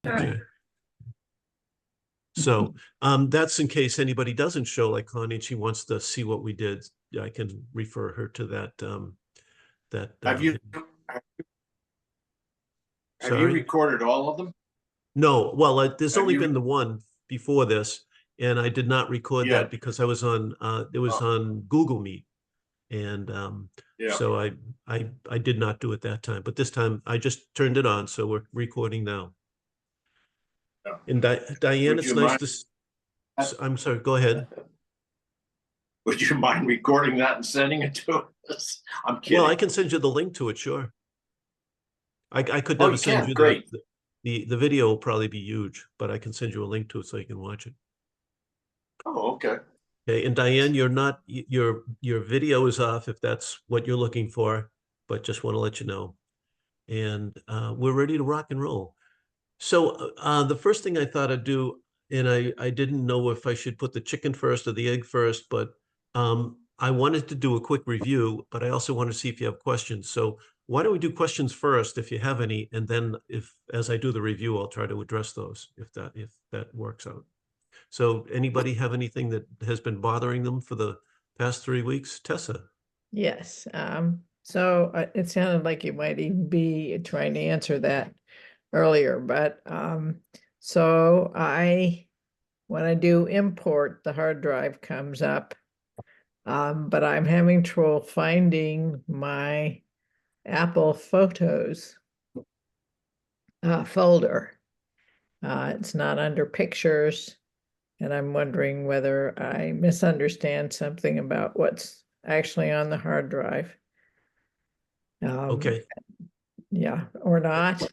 Okay. So that's in case anybody doesn't show like Connie and she wants to see what we did. I can refer her to that. That Have you sorry? recorded all of them? No, well, there's Have only you? been the one before this, and I did not record Yeah. that because I was on it was on Google Meet, and Yeah. so I did not do it that time. But this time I just turned it on, so we're recording now. Yeah. And Diane, Would it's you nice mind? to. I'm sorry. Go ahead. Would you mind recording that and sending it to us? I'm Well, I kidding. can send you the link to it. Sure. I could Oh, never you send can? you Great. the video will probably be huge, but I can send you a link to it so you can watch it. Oh, okay. Okay, and Diane, you're not your video is off if that's what you're looking for, but just want to let you know. And we're ready to rock and roll. So the first thing I thought I'd do, and I didn't know if I should put the chicken first or the egg first, but I wanted to do a quick review, but I also want to see if you have questions. So why don't we do questions first if you have any, and then if as I do the review, I'll try to address those if that works out. So anybody have anything that has been bothering them for the past 3 weeks? Tessa? Yes. So it sounded like you might even be trying to answer that earlier, but so when I do import, the hard drive comes up, but I'm having trouble finding my Apple Photos folder. It's not under pictures, and I'm wondering whether I misunderstand something about what's actually on the hard drive. Okay. Yeah, or not.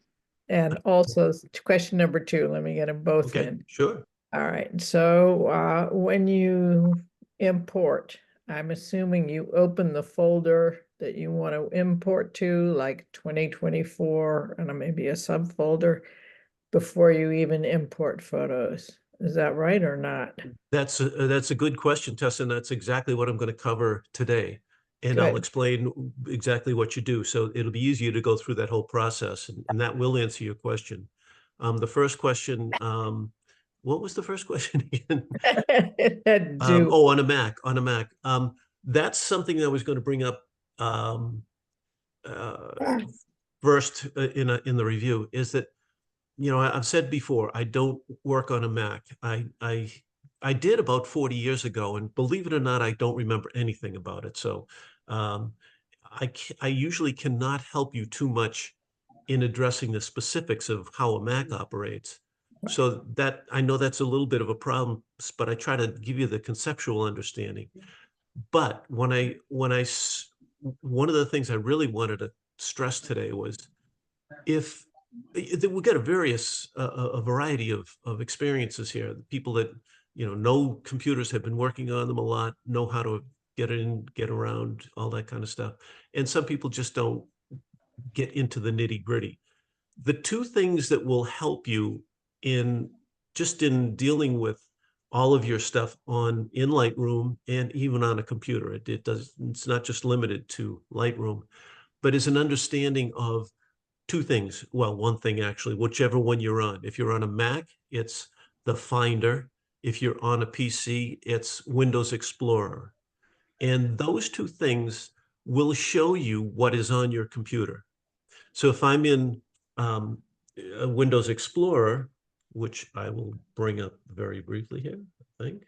And also question number 2, let me get them both Okay, in. sure. All right, so when you import, I'm assuming you open the folder that you want to import to, like 2024, and maybe a subfolder before you even import photos. Is that right or not? That's a good question, Tessa, and that's exactly what I'm going to cover today. And I'll Good. explain exactly what you do. So it'll be easier to go through that whole process, and that will answer your question. The first question, what was the first question again? Oh, on a Mac, on a Mac. That's something I was going to bring up first in the review, is that I've said before, I don't work on a Mac. I did about 40 years ago, and believe it or not, I don't remember anything about it. So I usually cannot help you too much in addressing the specifics of how a Mac operates. So that I know that's a little bit of a problem, but I try to give you the conceptual understanding. But one of the things I really wanted to stress today was if we got a variety of experiences here. People that know computers, have been working on them a lot, know how to get in, get around, all that kind of stuff. And some people just don't get into the nitty gritty. The two things that will help you in in dealing with all of your stuff in Lightroom and even on a computer, it's not just limited to Lightroom, but is an understanding of two things. Well, one thing actually, whichever one you're on. If you're on a Mac, it's the Finder. If you're on a PC, it's Windows Explorer. And those two things will show you what is on your computer. So if I'm in a Windows Explorer, which I will bring up very briefly here, I think.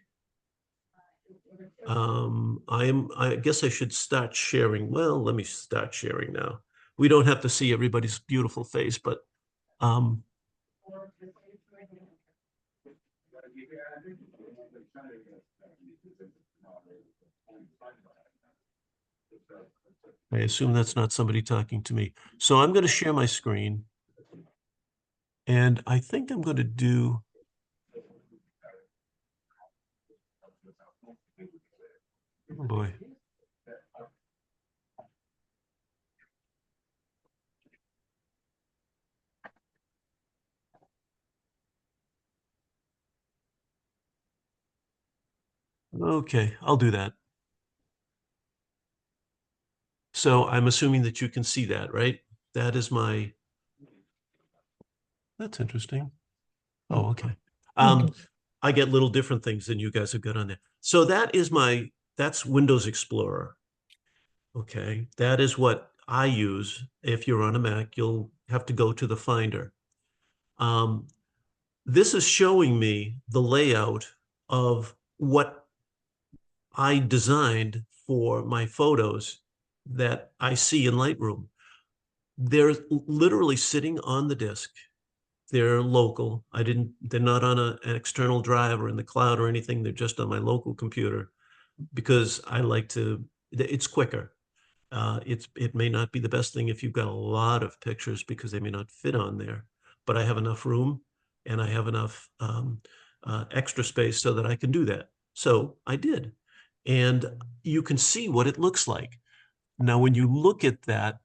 I guess I should start sharing. Well, let me start sharing now. We don't have to see everybody's beautiful face, but I assume that's not somebody talking to me. So I'm going to share my screen. And I think I'm going to do. Oh boy. Okay, I'll do that. So I'm assuming that you can see that, right? That is my, that's interesting. Oh, okay. Okay. I get little different things than you guys have got on there. So that is my, that's Windows Explorer. Okay, that is what I use. If you're on a Mac, you'll have to go to the Finder. This is showing me the layout of what I designed for my photos that I see in Lightroom. They're literally sitting on the disk. They're local. They're not on an external drive or in the cloud or anything. They're just on my local computer because I like to, it's quicker. It may not be the best thing if you've got a lot of pictures because they may not fit on there, but I have enough room and I have enough extra space so that I can do that. So I did. And you can see what it looks like. Now, when you look at that,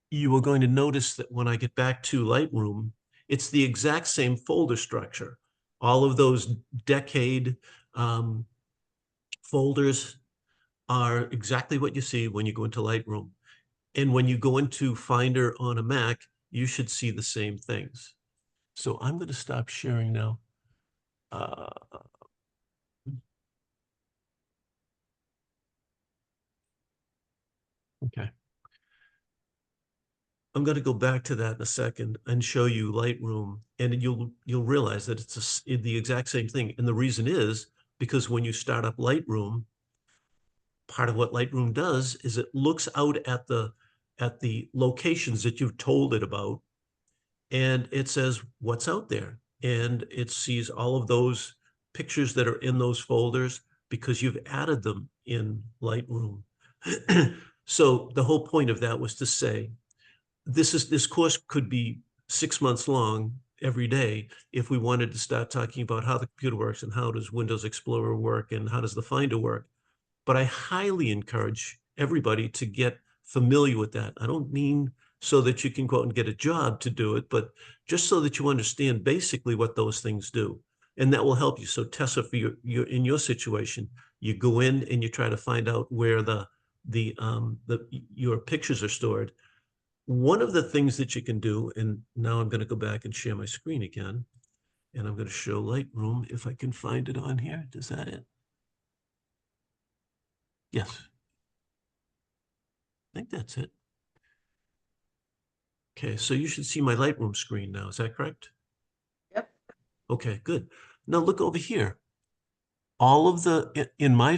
you are going to notice that when I get back to Lightroom, it's the exact same folder structure. All of those decade folders are exactly what you see when you go into Lightroom. And when you go into Finder on a Mac, you should see the same things. So I'm going to stop sharing now. Okay. I'm going to go back to that in a second and show you Lightroom, and you'll realize that it's the exact same thing. And the reason is because when you start up Lightroom, part of what Lightroom does is it looks out at the locations that you've told it about, and it says what's out there, and it sees all of those pictures that are in those folders because you've added them in Lightroom. So the whole point of that was to say, this course could be 6 months long every day if we wanted to start talking about how the computer works and how does Windows Explorer work and how does the Finder work. But I highly encourage everybody to get familiar with that. I don't mean so that you can go out and get a job to do it, but just so that you understand basically what those things do. And that will help you. So Tessa, for in your situation, you go in and you try to find out where your pictures are stored. One of the things that you can do, and now I'm going to go back and share my screen again, and I'm going to show Lightroom if I can find it on here. Is that it? Yes. I think that's it. Okay, so you should see my Lightroom screen now. Is that correct? Yep. Okay, good. Now look over here. All of in my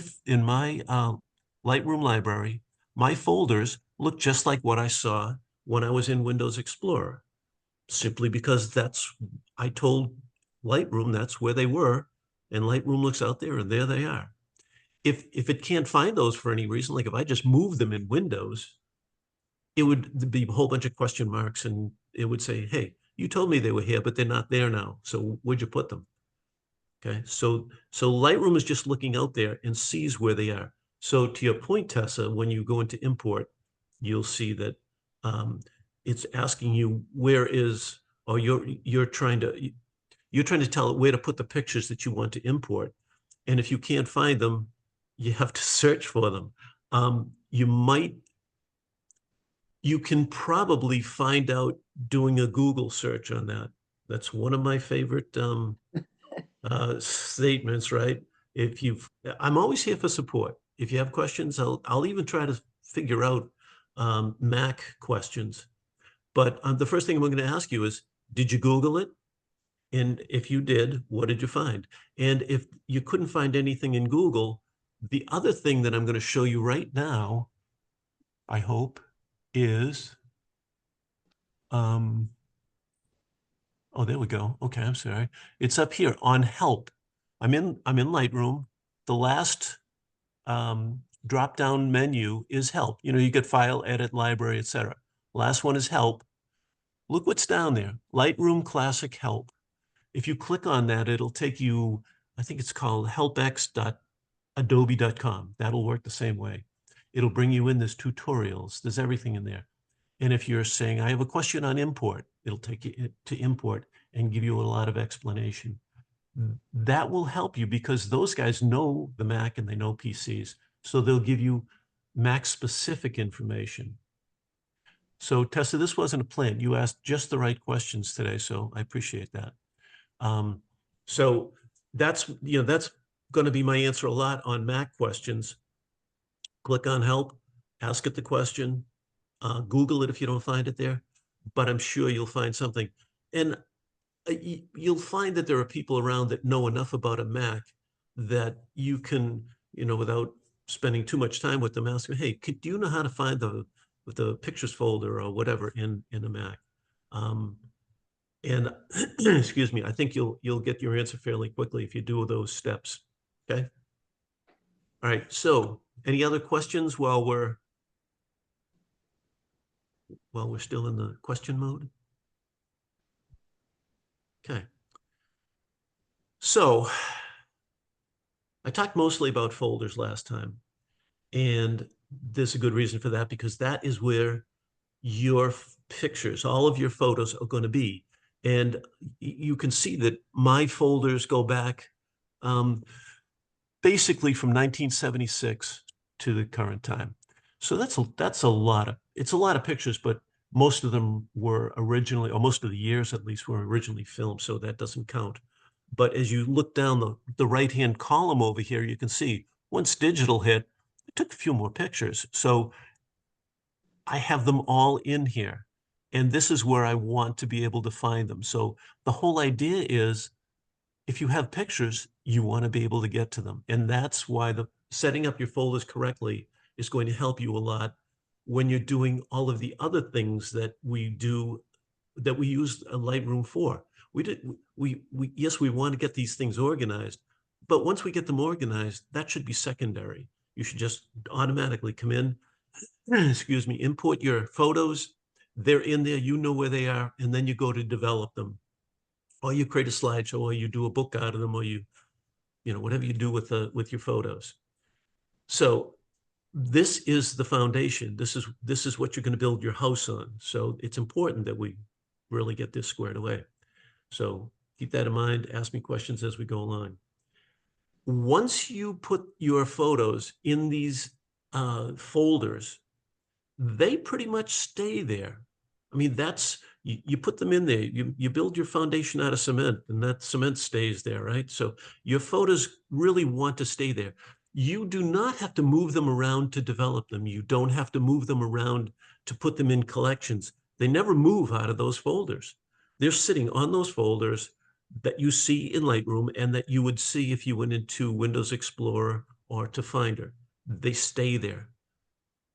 Lightroom library, my folders look just like what I saw when I was in Windows Explorer, simply because I told Lightroom that's where they were, and Lightroom looks out there and there they are. If it can't find those for any reason, like if I just move them in Windows, it would be a whole bunch of question marks and it would say, hey, you told me they were here, but they're not there now. So where'd you put them? Okay, so Lightroom is just looking out there and sees where they are. So to your point, Tessa, when you go into import, you'll see that it's asking you where is, or you're trying to tell it where to put the pictures that you want to import. And if you can't find them, you have to search for them. You can probably find out doing a Google search on that. That's one of my favorite statements, right? I'm always here for support. If you have questions, I'll even try to figure out Mac questions. But the first thing I'm going to ask you is, did you Google it? And if you did, what did you find? And if you couldn't find anything in Google, the other thing that I'm going to show you right now, I hope, is, oh, there we go. Okay, I'm sorry. It's up here on Help. I'm in Lightroom. The last drop-down menu is Help. You get File, Edit, Library, etc. Last one is Help. Look what's down there. Lightroom Classic Help. If you click on that, it'll take you, I think it's called helpx.adobe.com. That'll work the same way. It'll bring you in. There's tutorials. There's everything in there. And if you're saying, I have a question on import, it'll take you to import and give you a lot of explanation. That will help you because those guys know the Mac and they know PCs. So they'll give you Mac-specific information. So Tessa, this wasn't a plan. You asked just the right questions today, so I appreciate that. So that's going to be my answer a lot on Mac questions. Click on help, ask it the question, Google it if you don't find it there, but I'm sure you'll find something. And you'll find that there are people around that know enough about a Mac that you can, without spending too much time with them, ask them, hey, do you know how to find the pictures folder or whatever in a Mac? And excuse me, I think you'll get your answer fairly quickly if you do those steps. Okay. All right. So any other questions while we're still in the question mode? Okay. So I talked mostly about folders last time, and there's a good reason for that, because that is where your pictures, all of your photos are going to be. And you can see that my folders go back basically from 1976 to the current time. So that's a lot of pictures, but most of them were originally, or most of the years at least, were originally filmed, so that doesn't count. But as you look down the right-hand column over here, you can see once digital hit, it took a few more pictures. So I have them all in here, and this is where I want to be able to find them. So the whole idea is, if you have pictures, you want to be able to get to them. And that's why setting up your folders correctly is going to help you a lot when you're doing all of the other things that we do, that we use a Lightroom for. Yes, we want to get these things organized, but once we get them organized, that should be secondary. You should just automatically come in, excuse me, import your photos. They're in there, you know where they are, and then you go to develop them. Or you create a slideshow, or you do a book out of them, or whatever you do with your photos. So this is the foundation. This is what you're going to build your house on. So it's important that we really get this squared away. So keep that in mind. Ask me questions as we go along. Once you put your photos in these folders, they pretty much stay there. I mean, you put them in there, you build your foundation out of cement, and that cement stays there, right? So your photos really want to stay there. You do not have to move them around to develop them. You don't have to move them around to put them in collections. They never move out of those folders. They're sitting on those folders that you see in Lightroom and that you would see if you went into Windows Explorer or to Finder. They stay there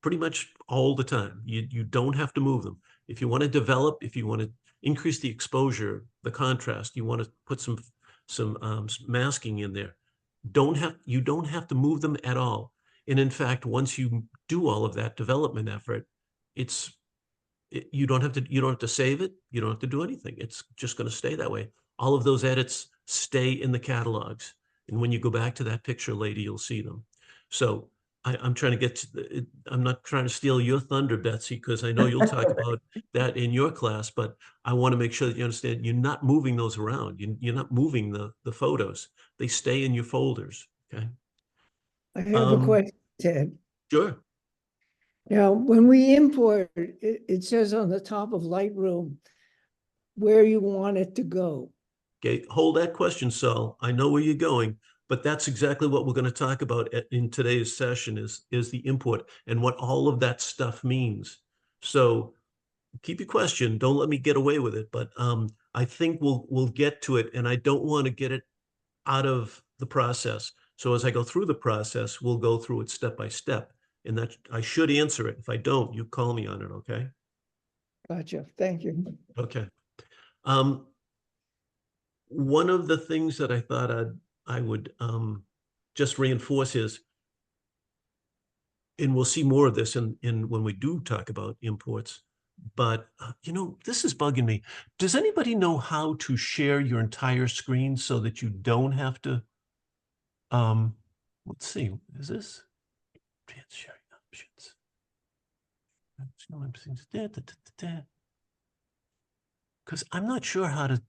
pretty much all the time. You don't have to move them. If you want to develop, if you want to increase the exposure, the contrast, you want to put some masking in there, you don't have to move them at all. And in fact, once you do all of that development effort, you don't have to save it. You don't have to do anything. It's just going to stay that way. All of those edits stay in the catalogs. And when you go back to that picture later, you'll see them. So I'm trying to get to I'm not trying to steal your thunder, Betsy, because I know you'll talk about that in your class, but I want to make sure that you understand you're not moving those around. You're not moving the photos. They stay in your folders, okay? I have a question, Ted. Sure. Now, when we import, it says on the top of Lightroom where you want it to go. Okay, hold that question, Saul. I know where you're going, but that's exactly what we're going to talk about in today's session is the import and what all of that stuff means. So keep your question. Don't let me get away with it, but I think we'll get to it, and I don't want to get it out of the process. So as I go through the process, we'll go through it step by step, and that I should answer it. If I don't, you call me on it, okay? Gotcha. Thank you. Okay. One of the things that I thought I would just reinforce is, and we'll see more of this in when we do talk about imports, but this is bugging me. Does anybody know how to share your entire screen so that you don't have to, let's see, is this advanced sharing options? Because I'm not sure how to,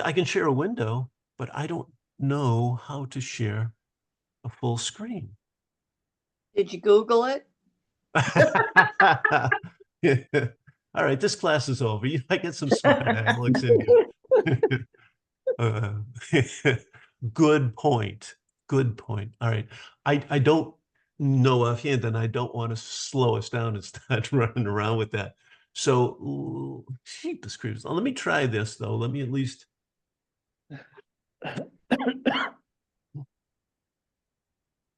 I can share a window, but I don't know how to share a full screen. Did you Google it? All right, this class is over. I get some smart Alex in here. Good point. Good point. All right. I don't know offhand, and I don't want to slow us down and start running around with that. So, jeepers creepers. Let me try this though. Let me at least.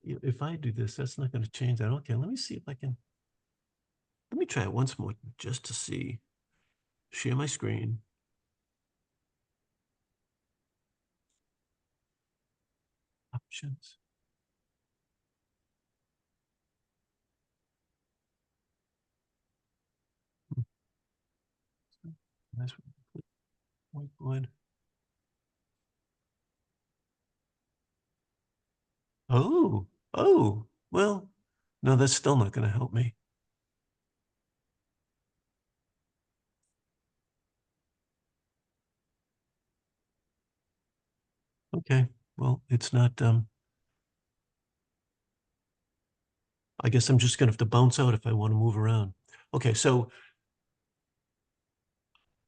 If I do this, that's not going to change that. Okay, let me see if I can. Let me try it once more just to see. Share my screen. Options. That's whiteboard. Oh, well, no, that's still not going to help me. Okay, well, it's not, I guess I'm just gonna have to bounce out if I want to move around. Okay, so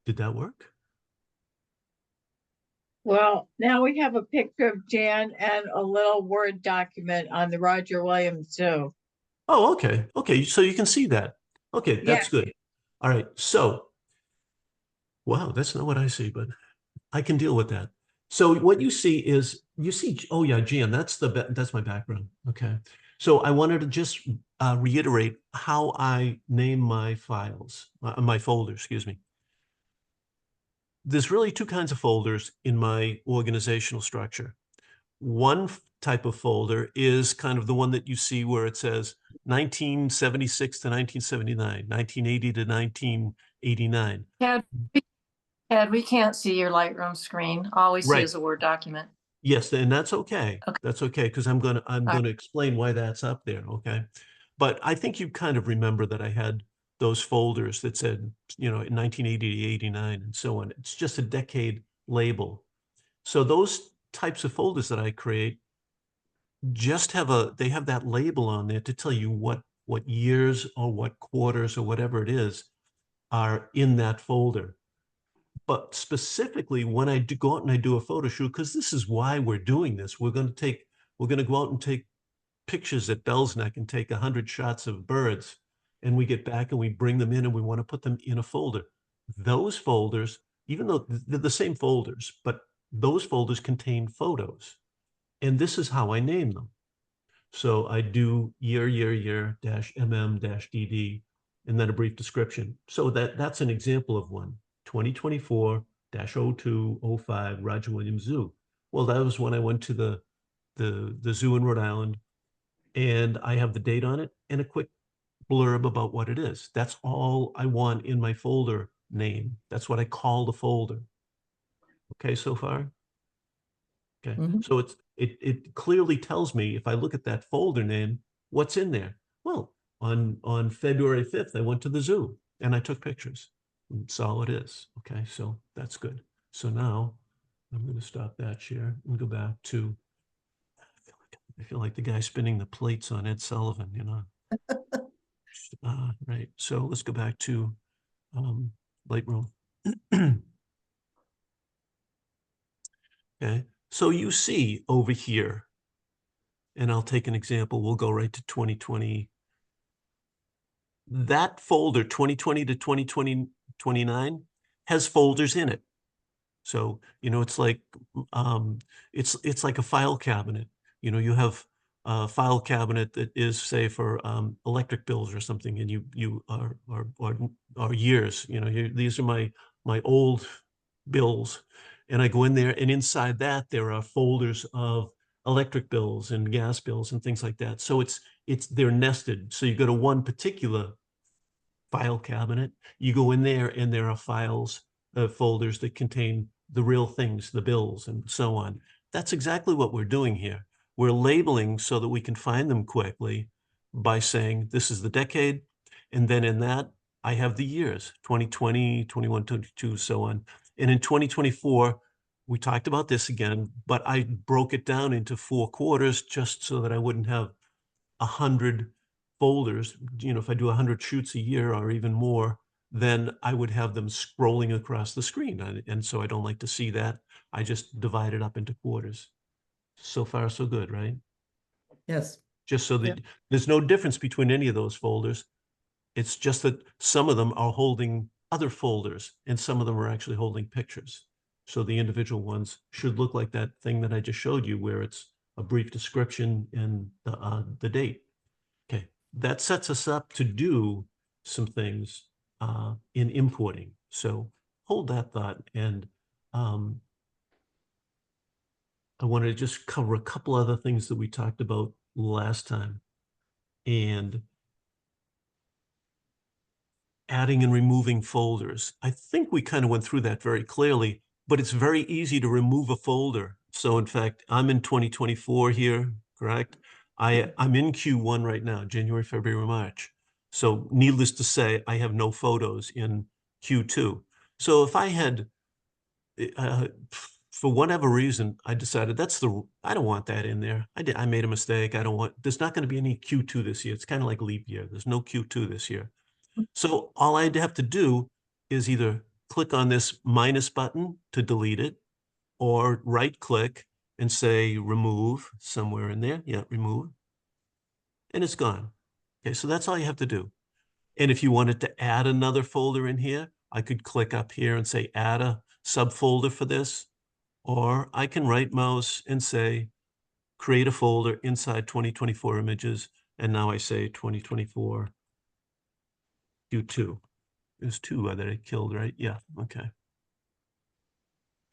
did that work? Well, now we have a picture of Jan and a little Word document on the Roger Williams Zoo. Oh, okay. Okay, so you can see that. Okay, that's good. All right, so, wow, that's not what I see, but I can deal with that. So what you see is, oh yeah, Jan, that's my background. Okay. So I wanted to just reiterate how I name my files, my folders, excuse me. There's really two kinds of folders in my organizational structure. One type of folder is kind of the one that you see where it says 1976 to 1979, 1980 to 1989. Ed, we can't see your Lightroom screen. All we see Right. is a Word document. Yes, and that's okay. Okay. That's okay, because I'm gonna explain why that's up there, okay? But I think you kind of remember that I had those folders that said, in 1980 to 89 and so on. It's just a decade label. So those types of folders that I create just they have that label on there to tell you what years or what quarters or whatever it is are in that folder. But specifically when I go out and I do a photo shoot, because this is why we're doing this, we're going to go out and take pictures at Bell's Neck and take 100 shots of birds, and we get back and we bring them in and we want to put them in a folder. Those folders, even though they're the same folders, but those folders contain photos. And this is how I name them. So I do year dash MM dash DD, and then a brief description. So that's an example of one. 2024-02-05 Roger Williams Zoo. Well, that was when I went to the zoo in Rhode Island, and I have the date on it and a quick blurb about what it is. That's all I want in my folder name. That's what I call the folder. Okay, so far? Okay, so it clearly tells me if I look at that folder name, what's in there. Well, on February 5th, I went to the zoo and I took pictures. That's all it is. Okay, so that's good. So now I'm going to stop that share and go back to, I feel like the guy spinning the plates on Ed Sullivan, right. So let's go back to Lightroom. Okay, so you see over here, and I'll take an example. We'll go right to 2020. That folder, 2020 to 2029, has folders in it. So, it's like it's like a file cabinet. You have a file cabinet that is, say, for electric bills or something, and you are years. These are my old bills, and I go in there, and inside that there are folders of electric bills and gas bills and things like that. So they're nested. So you go to one particular file cabinet, you go in there, and there are files, folders that contain the real things, the bills, and so on. That's exactly what we're doing here. We're labeling so that we can find them quickly by saying, this is the decade, and then in that, I have the years, 2020, 21, 22, so on. And in 2024, we talked about this again, but I broke it down into 4 quarters just so that I wouldn't have 100 folders, you know, if I do 100 shoots a year or even more, then I would have them scrolling across the screen. And so I don't like to see that. I just divide it up into quarters. So far, so good, right? Yes. Just so that Yep. there's no difference between any of those folders. It's just that some of them are holding other folders and some of them are actually holding pictures. So the individual ones should look like that thing that I just showed you where it's a brief description and the date. Okay, that sets us up to do some things in importing. So hold that thought, and I wanted to just cover a couple other things that we talked about last time. And adding and removing folders. I think we kind of went through that very clearly, but it's very easy to remove a folder. So in fact, I'm in 2024 here, correct? I'm in Q1 right now, January, February, March. So needless to say, I have no photos in Q2. So if I had, for whatever reason, I decided I don't want that in there. I made a mistake. There's not going to be any Q2 this year. It's kind of like leap year. There's no Q2 this year. So all I'd have to do is either click on this minus button to delete it, or right click and say remove somewhere in there. Yeah, remove. And it's gone. Okay, so that's all you have to do. And if you wanted to add another folder in here, I could click up here and say add a subfolder for this, or I can right mouse and say create a folder inside 2024 images. And now I say 2024 Q2. There's two that I killed, right? Yeah, okay.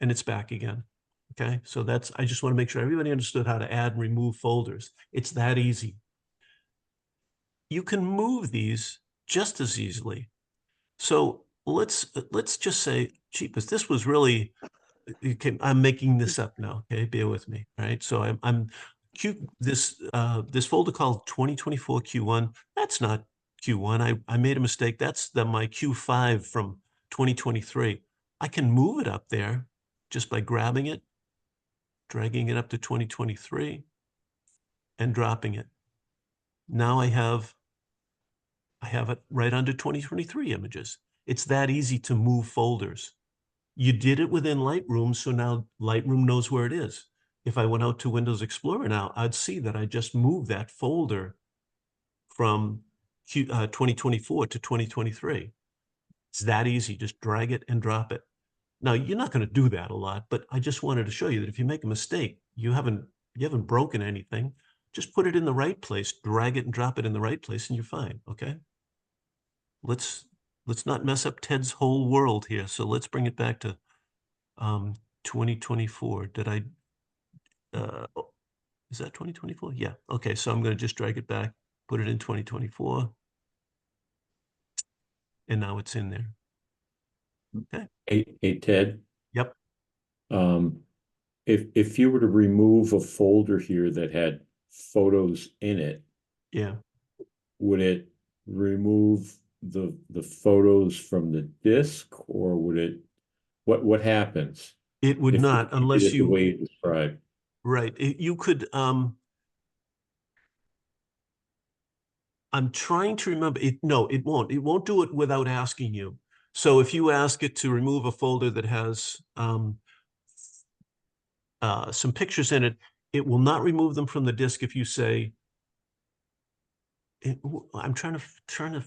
And it's back again. Okay, so I just want to make sure everybody understood how to add and remove folders. It's that easy. You can move these just as easily. So let's just say, cheapest, this was really, I'm making this up now, okay? Bear with me, right? So this folder called 2024 Q1, that's not Q1. I made a mistake. That's my Q5 from 2023. I can move it up there just by grabbing it, dragging it up to 2023, and dropping it. Now I have it right under 2023 images. It's that easy to move folders. You did it within Lightroom, so now Lightroom knows where it is. If I went out to Windows Explorer now, I'd see that I just moved that folder from 2024 to 2023. It's that easy. Just drag it and drop it. Now, you're not going to do that a lot, but I just wanted to show you that if you make a mistake, you haven't broken anything. Just put it in the right place, drag it and drop it in the right place, and you're fine, okay? Let's not mess up Ted's whole world here. So let's bring it back to 2024. Is that 2024? Yeah. Okay, so I'm going to just drag it back, put it in 2024. And now it's in there. Okay. Hey, Ted. Yep. If you were to remove a folder here that had photos in it, Yeah. would it remove the photos from the disk, or would it, what happens? It would if not, you unless did it you, the way you described? right. You could, I'm trying to remember it. No, it won't. It won't do it without asking you. So if you ask it to remove a folder that has some pictures in it, it will not remove them from the disk if you say, I'm trying to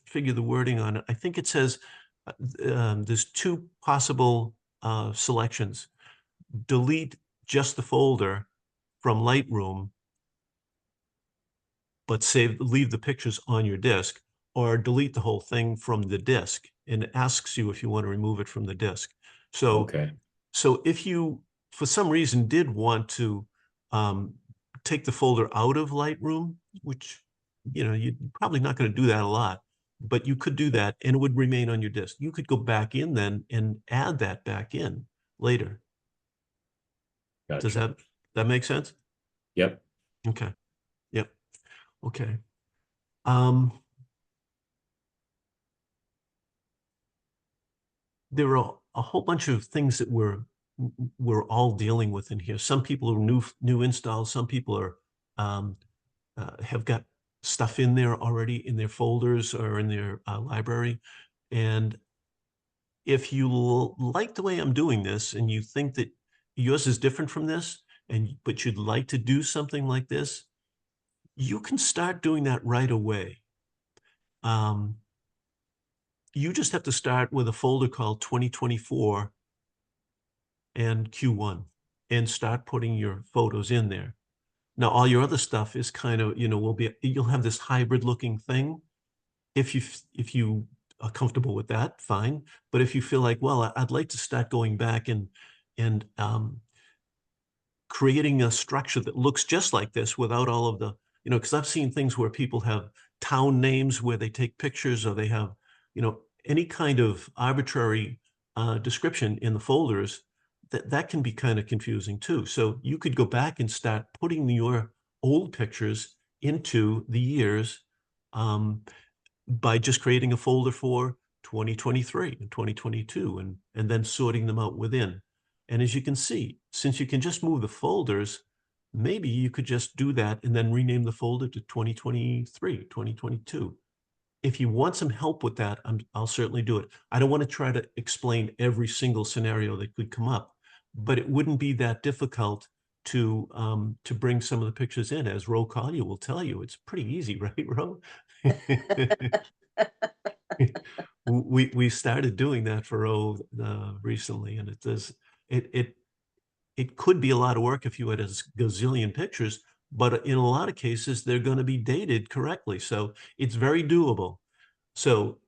figure the wording on it. I think it says there's two possible selections. Delete just the folder from Lightroom, but leave the pictures on your disk, or delete the whole thing from the disk, and it asks you if you want to remove it from the disk. So, Okay. so if you, for some reason, did want to take the folder out of Lightroom, which, you know, you're probably not going to do that a lot, but you could do that and it would remain on your disk. You could go back in then and add that back in later. Does Gotcha. that make sense? Yep. Okay. Yep. Okay. There are a whole bunch of things that we're all dealing with in here. Some people are new installs. Some people are have got stuff in there already in their folders or in their library. And if you like the way I'm doing this and you think that yours is different from this, but you'd like to do something like this, you can start doing that right away. You just have to start with a folder called 2024 and Q1 and start putting your photos in there. Now, all your other stuff is kind of, you'll have this hybrid looking thing. If you are comfortable with that, fine. But if you feel like, well, I'd like to start going back and creating a structure that looks just like this without all of the, because I've seen things where people have town names where they take pictures, or they have, any kind of arbitrary description in the folders, that can be kind of confusing too. So you could go back and start putting your old pictures into the years by just creating a folder for 2023 and 2022 and then sorting them out within. And as you can see, since you can just move the folders, maybe you could just do that and then rename the folder to 2023, 2022. If you want some help with that, I'll certainly do it. I don't want to try to explain every single scenario that could come up, but it wouldn't be that difficult to bring some of the pictures in. As Ro Collier will tell you, it's pretty easy, right, Ro? We started doing that for Ro recently, and it could be a lot of work if you had a gazillion pictures, but in a lot of cases, they're going to be dated correctly. So it's very doable. So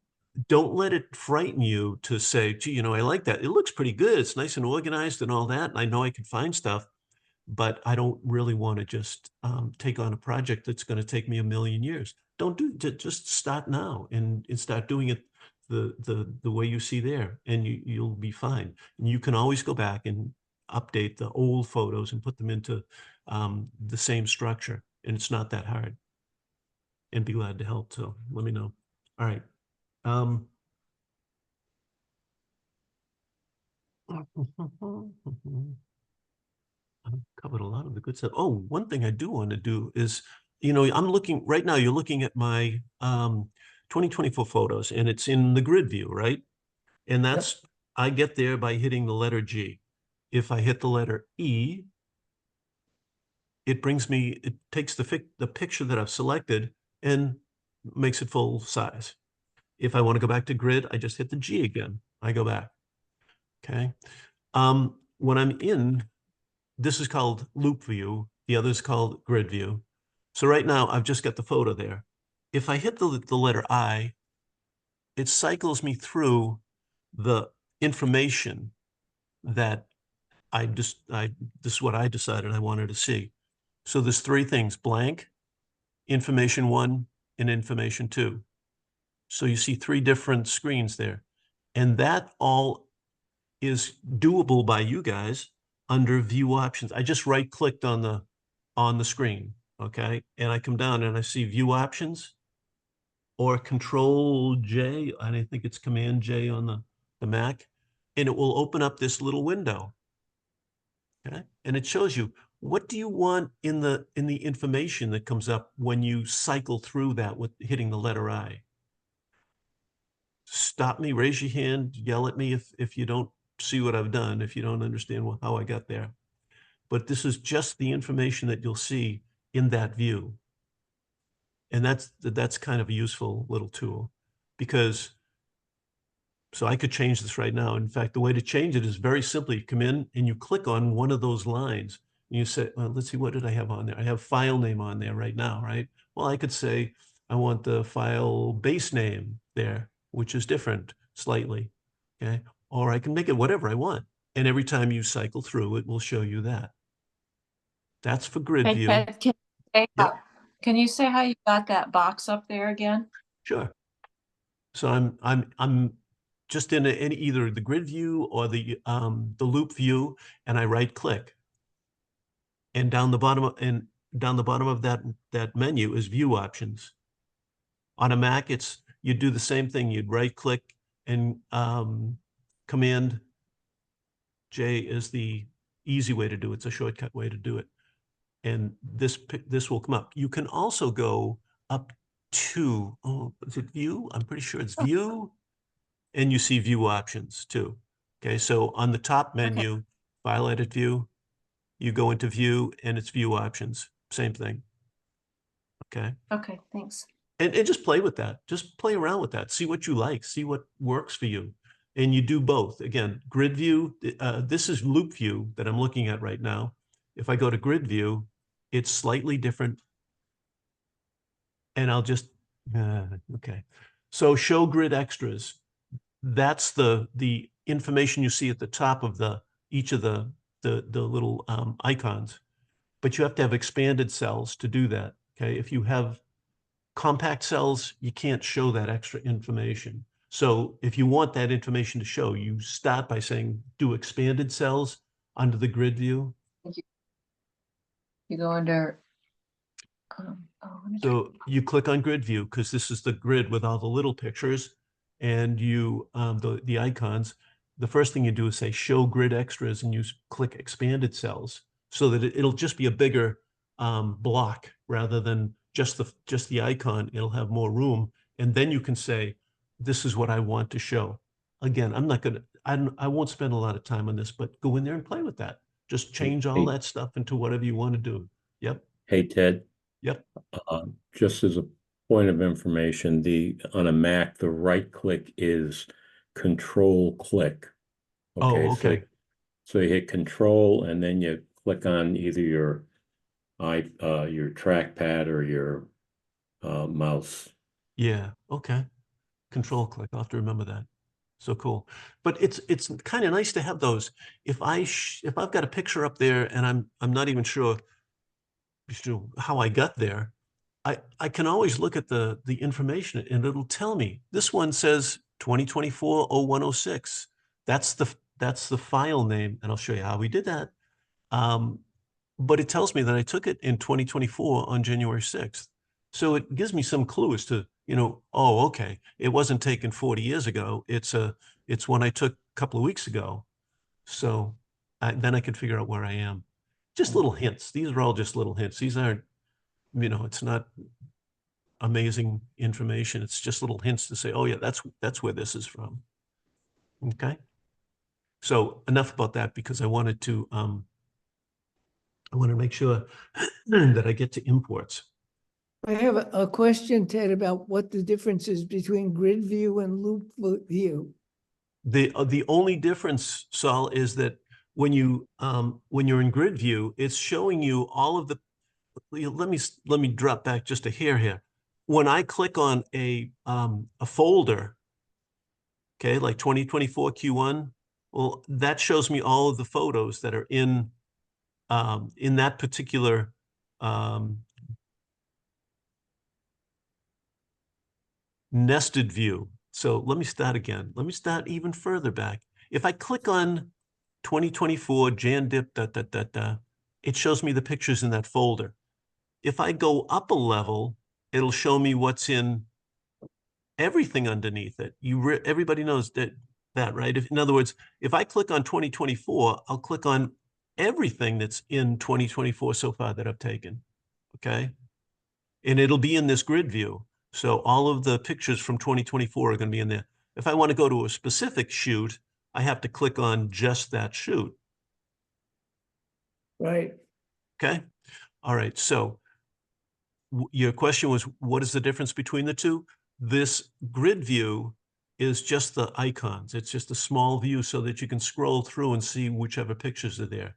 don't let it frighten you to say, gee, I like that. It looks pretty good. It's nice and organized and all that. And I know I can find stuff, but I don't really want to just take on a project that's going to take me a million years. Just start now and start doing it the way you see there, and you'll be fine. And you can always go back and update the old photos and put them into the same structure, and it's not that hard. And be glad to help. So let me know. All right. I've covered a lot of the good stuff. Oh, one thing I do want to do is, I'm looking right now, you're looking at my 2024 photos, and it's in the grid view, right? And that's, I get there by hitting the letter G. If I hit the letter E, it takes the picture that I've selected and makes it full size. If I want to go back to grid, I just hit the G again. I go back. Okay. When I'm in, this is called loop view. The other is called grid view. So right now I've just got the photo there. If I hit the letter I, it cycles me through the information that this is what I decided I wanted to see. So there's three things: blank, information 1, and information 2. So you see 3 different screens there. And that all is doable by you guys under view options. I just right-clicked on the screen, okay? And I come down and I see view options, or Control J, I think it's Command J on the Mac, and it will open up this little window. Okay? And it shows you, what do you want in the information that comes up when you cycle through that with hitting the letter I? Stop me, raise your hand, yell at me if you don't see what I've done, if you don't understand how I got there. But this is just the information that you'll see in that view. And that's kind of a useful little tool, because so I could change this right now. In fact, the way to change it is very simply: you come in and you click on one of those lines. And you say, well, let's see, what did I have on there? I have file name on there right now, right? Well, I could say, I want the file base name there, which is different slightly, okay? Or I can make it whatever I want. And every time you cycle through, it will show you that. That's for grid Hey, view. Ted, can you say how you got that box up there again? Sure. So I'm just in either the grid view or the loop view, and I right click. And down the bottom of that menu is view options. On a Mac, you do the same thing. You'd right click and Command J is the easy way to do it. It's a shortcut way to do it. And this will come up. You can also go up to, oh, is it view? I'm pretty sure it's view. And you see view options too. Okay, so on the top menu, file edit view, you go into view and it's view options, same thing. Okay, Okay, thanks. and just play with that. Just play around with that. See what you like, see what works for you. And you do both. Again, grid view, this is loop view that I'm looking at right now. If I go to grid view, it's slightly different. And I'll just, okay. So show grid extras. That's the information you see at the top of each of the little icons. But you have to have expanded cells to do that. Okay, if you have compact cells, you can't show that extra information. So if you want that information to show, you start by saying do expanded cells under the grid view. You go under. Let me So you click on grid view because this is the grid with all the little pictures and you the icons. The first thing you do is say show grid extras and you click expanded cells so that it'll just be a bigger block rather than just the icon. It'll have more room, and then you can say this is what I want to show. Again, I won't spend a lot of time on this, but go in there and play with that. Just change all that stuff into whatever you want to do. Yep. Hey, Ted. Yep. Just as a point of information, on a Mac, the right click is control click. Okay, Oh, okay. so you hit control and then you click on either your trackpad or your mouse. Yeah, okay. Control click. I'll have to remember that. So cool. But it's kind of nice to have those. If I've got a picture up there and I'm not even sure how I got there, I can always look at the information and it'll tell me. This one says 2024-0106. That's the file name, and I'll show you how we did that. But it tells me that I took it in 2024 on January 6th. So it gives me some clue as to, oh, okay, it wasn't taken 40 years ago. It's one I took a couple of weeks ago. So then I can figure out where I am. Just little hints. These are all just little hints. These aren't, it's not amazing information. It's just little hints to say, oh yeah, that's where this is from. Okay. So enough about that because I wanted to make sure that I get to imports. I have a question, Ted, about what the difference is between grid view and loop view. The only difference, Saul, is that when you're in grid view, it's showing you all of the. Let me drop back just a hair here. When I click on a folder, okay, like 2024 Q1, well, that shows me all of the photos that are in that particular nested view. So let me start again. Let me start even further back. If I click on 2024 JanDip, it shows me the pictures in that folder. If I go up a level, it'll show me what's in everything underneath it. Everybody knows that, right? In other words, if I click on 2024, I'll click on everything that's in 2024 so far that I've taken, okay? And it'll be in this grid view. So all of the pictures from 2024 are going to be in there. If I want to go to a specific shoot, I have to click on just that shoot. Right. Okay. All right. So your question was, what is the difference between the two? This grid view is just the icons. It's just a small view so that you can scroll through and see whichever pictures are there.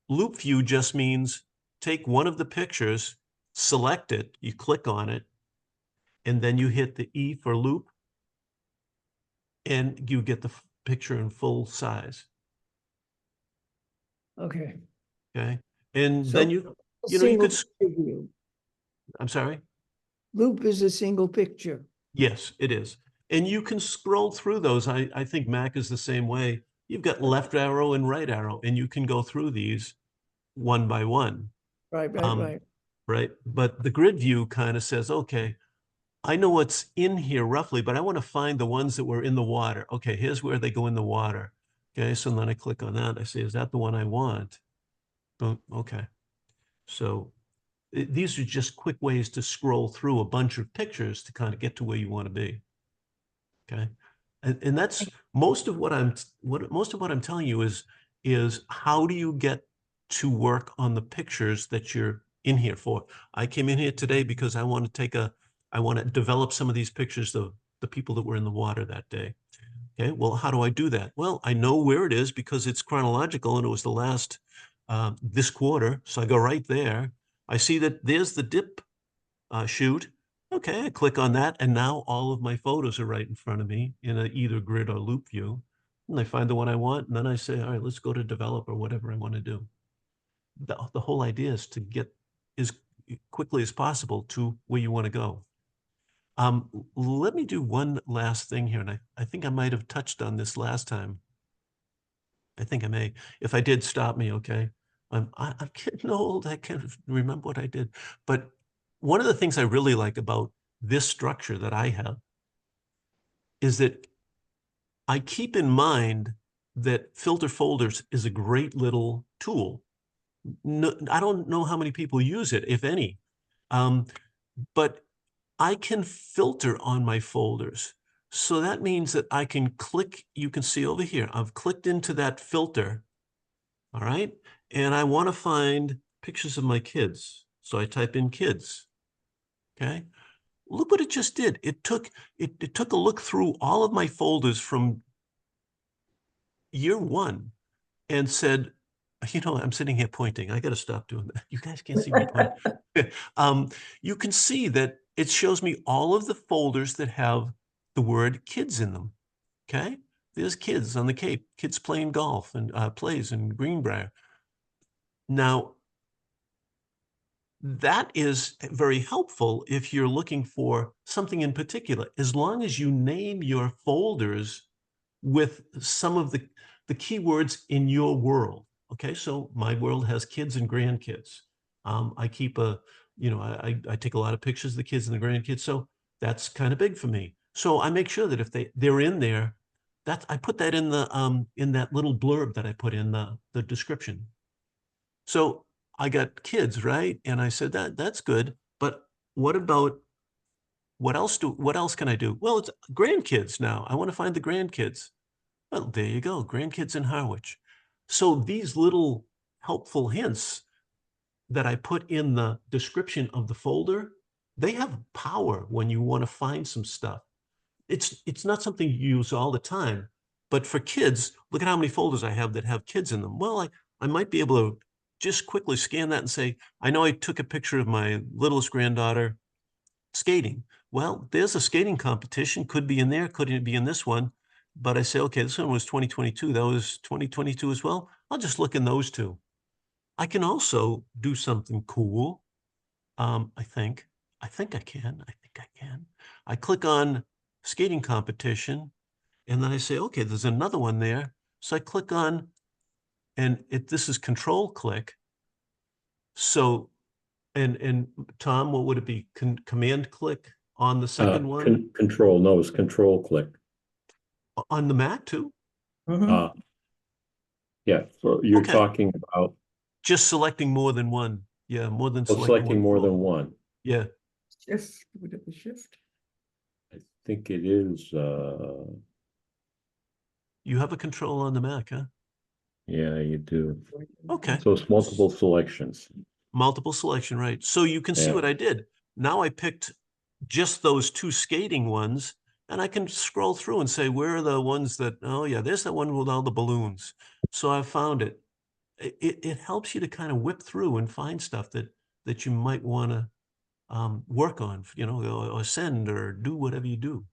Loop view just means take one of the pictures, select it, you click on it, and then you hit the E for loop, and you get the picture in full size. Okay. Okay. And So then you single could, picture view. I'm sorry? Loop is a single picture. Yes, it is. And you can scroll through those. I think Mac is the same way. You've got left arrow and right arrow, and you can go through these one by one. Right, right. Right. But the grid view kind of says, okay, I know what's in here roughly, but I want to find the ones that were in the water. Okay, here's where they go in the water. Okay, so then I click on that. I say, is that the one I want? Boom. Okay. So These are just quick ways to scroll through a bunch of pictures to kind of get to where you want to be. Okay. And that's most of what I'm telling you is how do you get to work on the pictures that you're in here for. I came in here today because I want to develop some of these pictures of the people that were in the water that day. Okay, well, how do I do that? Well, I know where it is because it's chronological and it was the last this quarter. So I go right there. I see that there's the dip shoot. Okay, I click on that, and now all of my photos are right in front of me in a either grid or loop view. And I find the one I want, and then I say, all right, let's go to develop or whatever I want to do. The whole idea is to get as quickly as possible to where you want to go. Let me do one last thing here, and I think I might have touched on this last time. I think I may. If I did, stop me, okay? I'm getting old. I can't remember what I did. But one of the things I really like about this structure that I have is that I keep in mind that filter folders is a great little tool. No, I don't know how many people use it, if any, but I can filter on my folders. So that means that I can click, you can see over here, I've clicked into that filter, all right? And I want to find pictures of my kids. So I type in kids, okay? Look what it just did. It took a look through all of my folders from year one and said, you know, I'm sitting here pointing. I got to stop doing that. You guys can't see me point. You can see that it shows me all of the folders that have the word kids in them. Okay. There's kids on the Cape, kids playing golf and plays in Greenbrier. Now, that is very helpful if you're looking for something in particular, as long as you name your folders with some of the keywords in your world. Okay, so my world has kids and grandkids. I keep I take a lot of pictures of the kids and the grandkids, so that's kind of big for me. So I make sure that if they're in there, I put that in that little blurb that I put in the description. So I got kids, right? And I said that's good, but what else can I do? Well, it's grandkids now. I want to find the grandkids. Well, there you go, grandkids in Harwich. So these little helpful hints that I put in the description of the folder, they have power when you want to find some stuff. It's not something you use all the time, but for kids, look at how many folders I have that have kids in them. Well, I might be able to just quickly scan that and say, I know I took a picture of my littlest granddaughter skating. Well, there's a skating competition, could be in there, could it be in this one? But I say, okay, this one was 2022. That was 2022 as well. I'll just look in those two. I can also do something cool. I think I can. I click on skating competition, and then I say, okay, there's another one there. So I click on, and this is control click. So, and Tom, what would it be? Command click on the second one? Control, no, it's control click. On the Mac too? Yeah, you're Okay. talking about Just selecting more than one. Yeah, more than selecting more than one. Yeah. Shift, would it be shift? I think it is, You have a control on the Mac, huh? yeah, you do. Okay. So it's multiple selections. Multiple selection, right? So you can see Yeah. what I did. Now I picked just those two skating ones, and I can scroll through and say, where are the ones that, oh yeah, there's that one with all the balloons. So I found it. It helps you to kind of whip through and find stuff that you might want to work on, you know, or send or do whatever you do.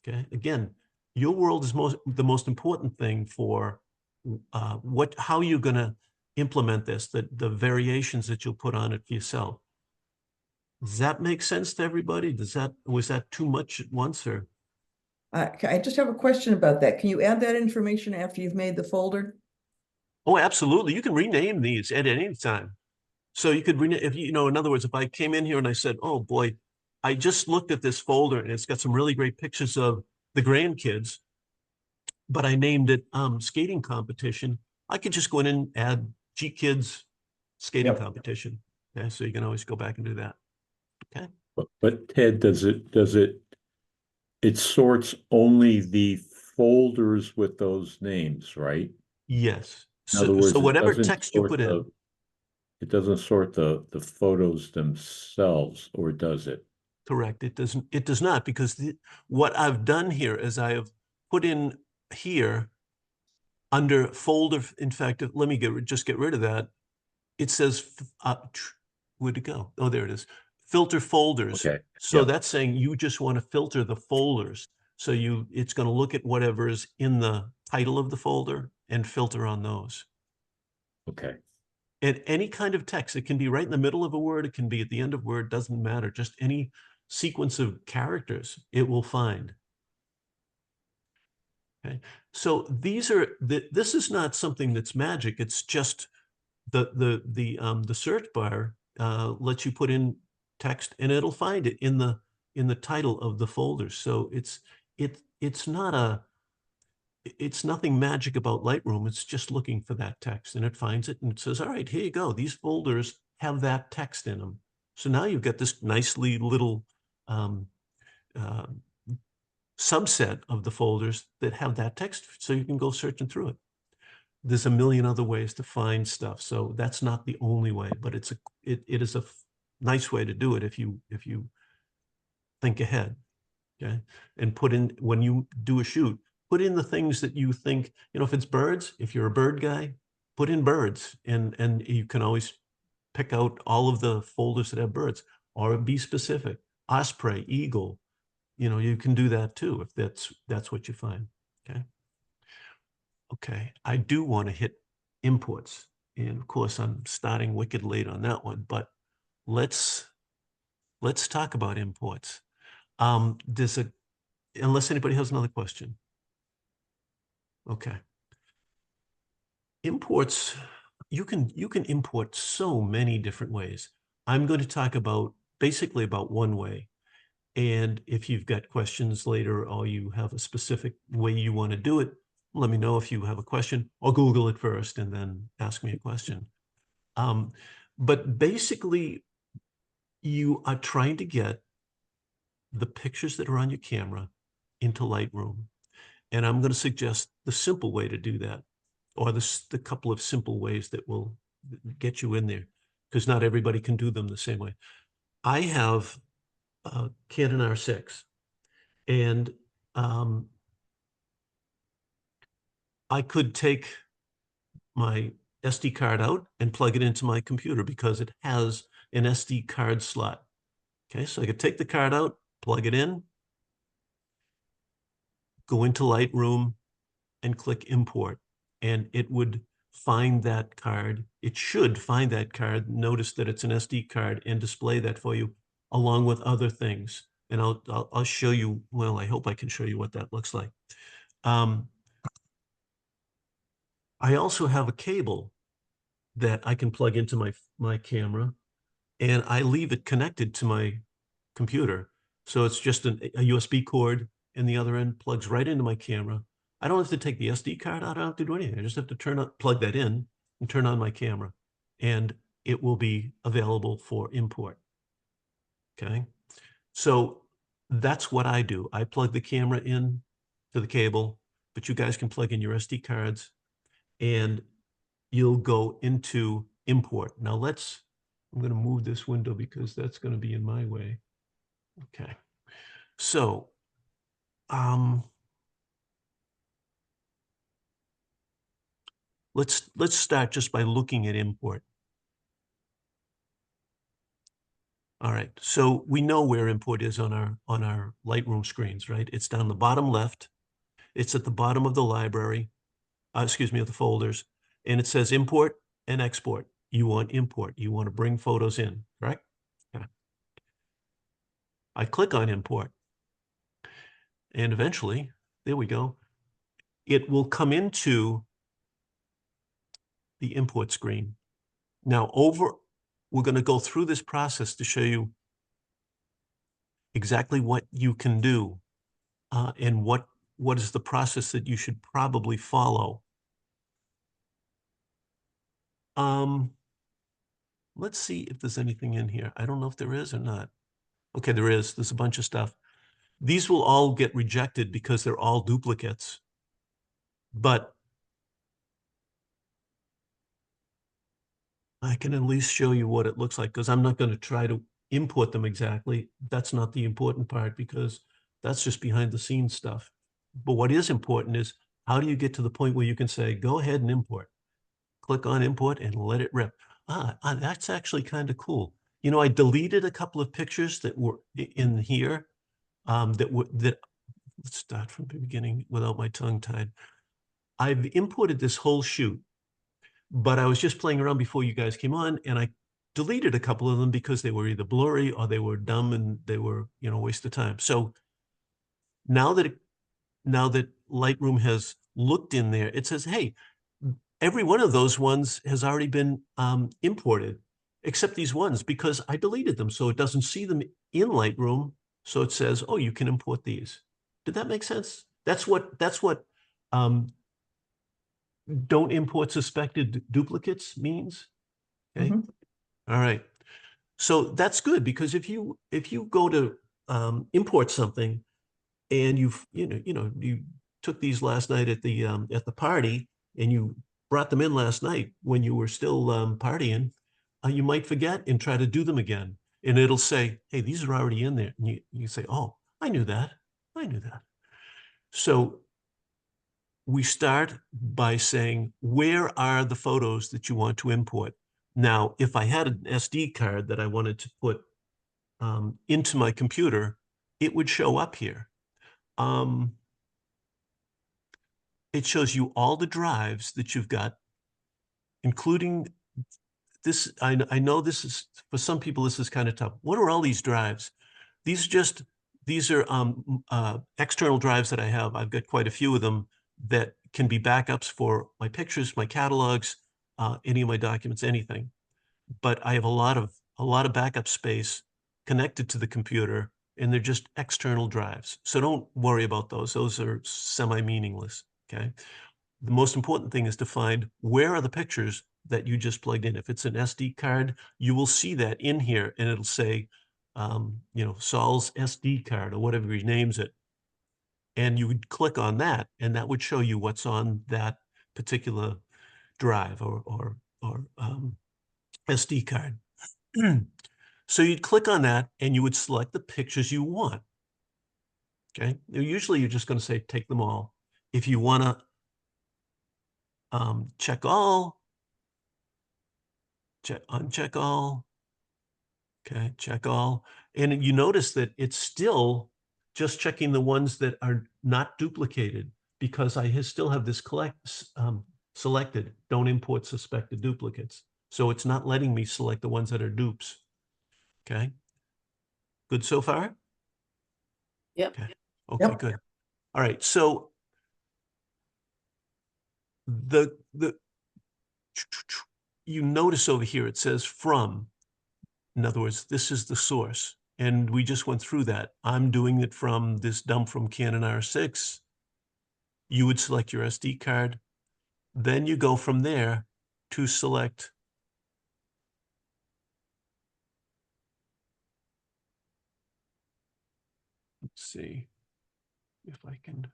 Okay. Again, your world is the most important thing for how you're going to implement this, the variations that you'll put on it for yourself. Does that make sense to everybody? Was that too much at once, or? I just have a question about that. Can you add that information after you've made the folder? Oh, absolutely. You can rename these at any time. So you could rename, if you know, in other words, if I came in here and I said, oh boy, I just looked at this folder and it's got some really great pictures of the grandkids, but I named it skating competition. I could just go in and add G Kids skating competition. Okay, so you can always go back and do that. Okay. But Ted, it sorts only the folders with those names, right? Yes. In other So, words, so it whatever doesn't text you sort put in, it doesn't sort the photos themselves, or does it? correct. It does not, because what I've done here is I have put in here under folder. In fact, let me just get rid of that. It says, where'd it go? Oh, there it is. Filter folders. Okay. So Yep. that's saying you just want to filter the folders. So it's going to look at whatever is in the title of the folder and filter on those. Okay. And any kind of text, it can be right in the middle of a word, it can be at the end of a word, doesn't matter. Just any sequence of characters it will find. Okay, so this is not something that's magic. It's just the search bar lets you put in text and it'll find it in the title of the folder. So it's nothing magic about Lightroom. It's just looking for that text and it finds it and it says, all right, here you go. These folders have that text in them. So now you've got this nicely little subset of the folders that have that text. So you can go searching through it. There's a million other ways to find stuff. So that's not the only way, but it is a nice way to do it if you think ahead. Okay. And put in, when you do a shoot, put in the things that you think, if it's birds, if you're a bird guy, put in birds and you can always pick out all of the folders that have birds, or be specific. Osprey, eagle, you can do that too if that's what you find. Okay. Okay, I do want to hit imports. And of course, I'm starting wicked late on that one, but let's talk about imports. Unless anybody has another question. Okay. Imports, you can import so many different ways. I'm going to talk basically about one way. And if you've got questions later or you have a specific way you want to do it, let me know if you have a question, or Google it first and then ask me a question. But basically, you are trying to get the pictures that are on your camera into Lightroom. And I'm going to suggest the simple way to do that, or the couple of simple ways that will get you in there, because not everybody can do them the same way. I have a Canon R6, and I could take my SD card out and plug it into my computer because it has an SD card slot. Okay, so I could take the card out, plug it in, go into Lightroom and click import, and it would find that card. It should find that card, notice that it's an SD card, and display that for you along with other things. And I'll show you, well, I hope I can show you what that looks like. I also have a cable that I can plug into my camera, and I leave it connected to my computer. So it's just a USB cord, and the other end plugs right into my camera. I don't have to take the SD card out. I don't have to do anything. I just have to plug that in and turn on my camera, and it will be available for import. Okay. So that's what I do. I plug the camera in to the cable, but you guys can plug in your SD cards and you'll go into import. Now I'm going to move this window because that's going to be in my way. Okay. So, let's start just by looking at import. All right. So we know where import is on our Lightroom screens, right? It's down the bottom left. It's at the bottom of the library, excuse me, of the folders, and it says import and export. You want import. You want to bring photos in, correct? Yeah. I click on import, and eventually, there we go. It will come into the import screen. Now, we're going to go through this process to show you exactly what you can do and what is the process that you should probably follow. let's see if there's anything in here. I don't know if there is or not. Okay, there is. There's a bunch of stuff. These will all get rejected because they're all duplicates. But I can at least show you what it looks like, because I'm not going to try to import them exactly. That's not the important part, because that's just behind the scenes stuff. But what is important is, how do you get to the point where you can say, go ahead and import? Click on import and let it rip. That's actually kind of cool. You know, I deleted a couple of pictures that were in here let's start from the beginning without my tongue tied. I've imported this whole shoot, but I was just playing around before you guys came on, and I deleted a couple of them because they were either blurry or they were dumb and they were, you know, a waste of time. So now that Lightroom has looked in there, it says, hey, every one of those ones has already been imported, except these ones, because I deleted them. So it doesn't see them in Lightroom. So it says, oh, you can import these. Did that make sense? That's what don't import suspected duplicates means. Okay. Mhm. All right. So that's good, because if you go to import something and you took these last night at the party, and you brought them in last night when you were still partying, you might forget and try to do them again. And it'll say, hey, these are already in there. And you say, oh, I knew that. I knew that. So we start by saying, where are the photos that you want to import? Now, if I had an SD card that I wanted to put into my computer, it would show up here. It shows you all the drives that you've got, including this. I know this is, for some people, this is kind of tough. What are all these drives? These are external drives that I have. I've got quite a few of them that can be backups for my pictures, my catalogs, any of my documents, anything. But I have a lot of backup space connected to the computer, and they're just external drives. So don't worry about those. Those are semi-meaningless, okay? The most important thing is to find, where are the pictures that you just plugged in. If it's an SD card, you will see that in here, and it'll say, Saul's SD card, or whatever he names it. And you would click on that, and that would show you what's on that particular drive or SD card. So you'd click on that, and you would select the pictures you want. Okay. Usually you're just going to say, take them all. If you want to check all, uncheck all. Okay, check all. And you notice that it's still just checking the ones that are not duplicated, because I still have this selected, don't import suspected duplicates. So it's not letting me select the ones that are dupes. Okay. Good so far? Yep. Okay. Okay, Yep. good. All right. So you notice over here, it says from. In other words, this is the source. And we just went through that. I'm doing it from this dump from Canon R6. You would select your SD card. Then you go from there to select let's see if I can.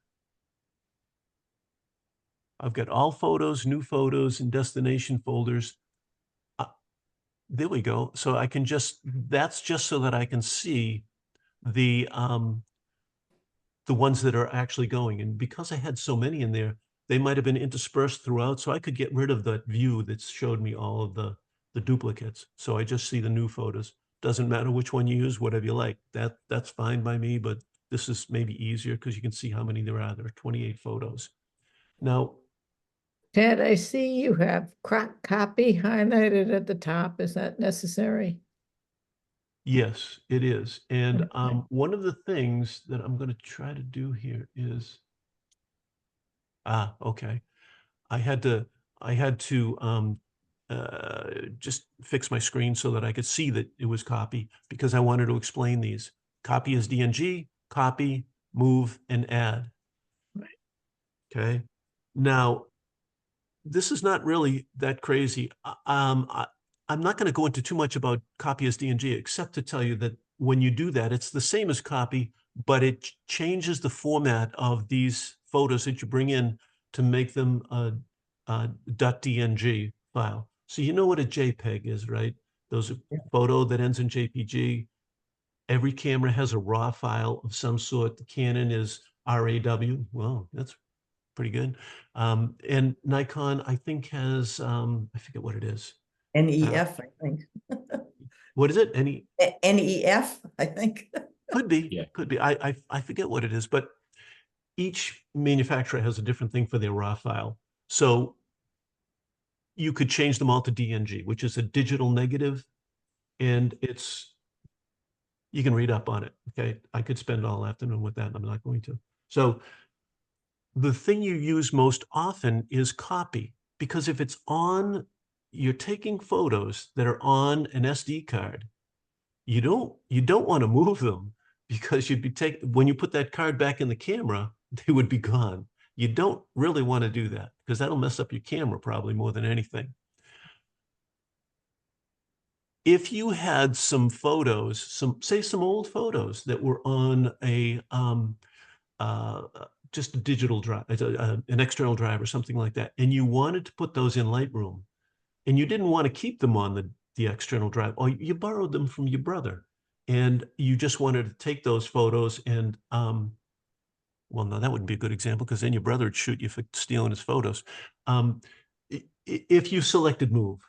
I've got all photos, new photos, and destination folders. There we go. So I can that's just so that I can see the ones that are actually going. And because I had so many in there, they might have been interspersed throughout. So I could get rid of that view that showed me all of the duplicates. So I just see the new photos. Doesn't matter which one you use, whatever you like. That's fine by me, but this is maybe easier because you can see how many there are. There are 28 photos. Now, Ted, I see you have copy highlighted at the top. Is that necessary? yes, it is. And Okay. one of the things that I'm going to try to do here is, okay. I had to just fix my screen so that I could see that it was copy, because I wanted to explain these. Copy is DNG, copy, move, and add. Right. Okay. Now, this is not really that crazy. I'm not going to go into too much about copy as DNG, except to tell you that when you do that, it's the same as copy, but it changes the format of these photos that you bring in to make them a .dng file. So you know what a JPEG is, right? Those are photo that ends in JPG. Every camera has a RAW file of some sort. The Canon is RAW. Well, that's pretty good. And Nikon, I think, has, I forget what it is. NEF, I think. What is it? Any? NEF, I think. Could be, Yeah. could be. I forget what it is, but each manufacturer has a different thing for their RAW file. So you could change them all to DNG, which is a digital negative, and you can read up on it. Okay, I could spend all afternoon with that, and I'm not going to. So the thing you use most often is copy, because if it's on, you're taking photos that are on an SD card, you don't want to move them, because you'd be when you put that card back in the camera, they would be gone. You don't really want to do that, because that'll mess up your camera probably more than anything. If you had some photos, say some old photos that were on a just a digital drive, an external drive or something like that, and you wanted to put those in Lightroom, and you didn't want to keep them on the external drive, or you borrowed them from your brother, and you just wanted to take those photos and, well, no, that wouldn't be a good example, because then your brother would shoot you for stealing his photos. If you selected Move,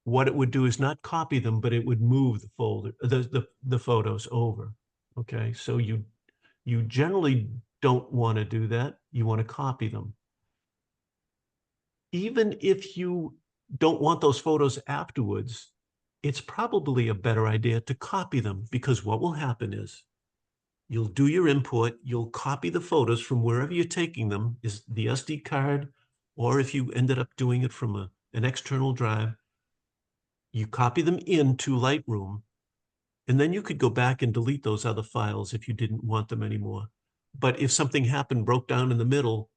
what it would do is not copy them, but it would move the folder, the photos over. Okay, so you generally don't want to do that. You want to copy them. Even if you don't want those photos afterwards, it's probably a better idea to copy them, because what will happen is you'll do your import, you'll copy the photos from wherever you're taking them, is the SD card, or if you ended up doing it from an external drive, you copy them into Lightroom, and then you could go back and delete those other files if you didn't want them anymore. But if something happened, broke down in the middle,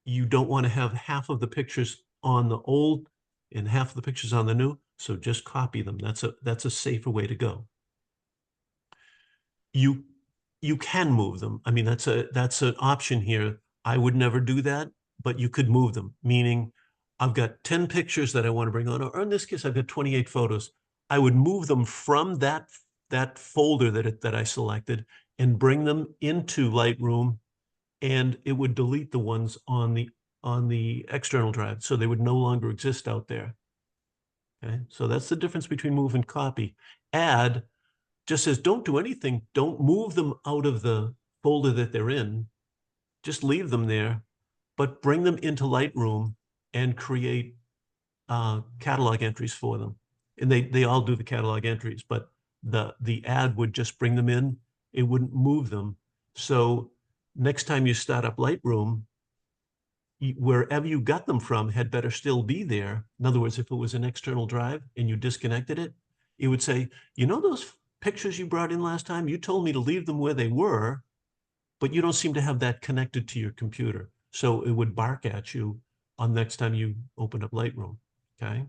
you don't want to have half of the pictures on the old and half of the pictures on the new, so just copy them. That's a safer way to go. You can move them. I mean, that's an option here. I would never do that, but you could move them, meaning I've got 10 pictures that I want to bring on, or in this case, I've got 28 photos. I would move them from that folder that I selected and bring them into Lightroom, and it would delete the ones on the external drive, so they would no longer exist out there. Okay, so that's the difference between move and copy. Add just says don't do anything, don't move them out of the folder that they're in, just leave them there, but bring them into Lightroom and create catalog entries for them. And they all do the catalog entries, but the add would just bring them in, it wouldn't move them. So next time you start up Lightroom, wherever you got them from had better still be there. In other words, if it was an external drive and you disconnected it, it would say, you know those pictures you brought in last time, you told me to leave them where they were, but you don't seem to have that connected to your computer. So it would bark at you on next time you open up Lightroom, okay?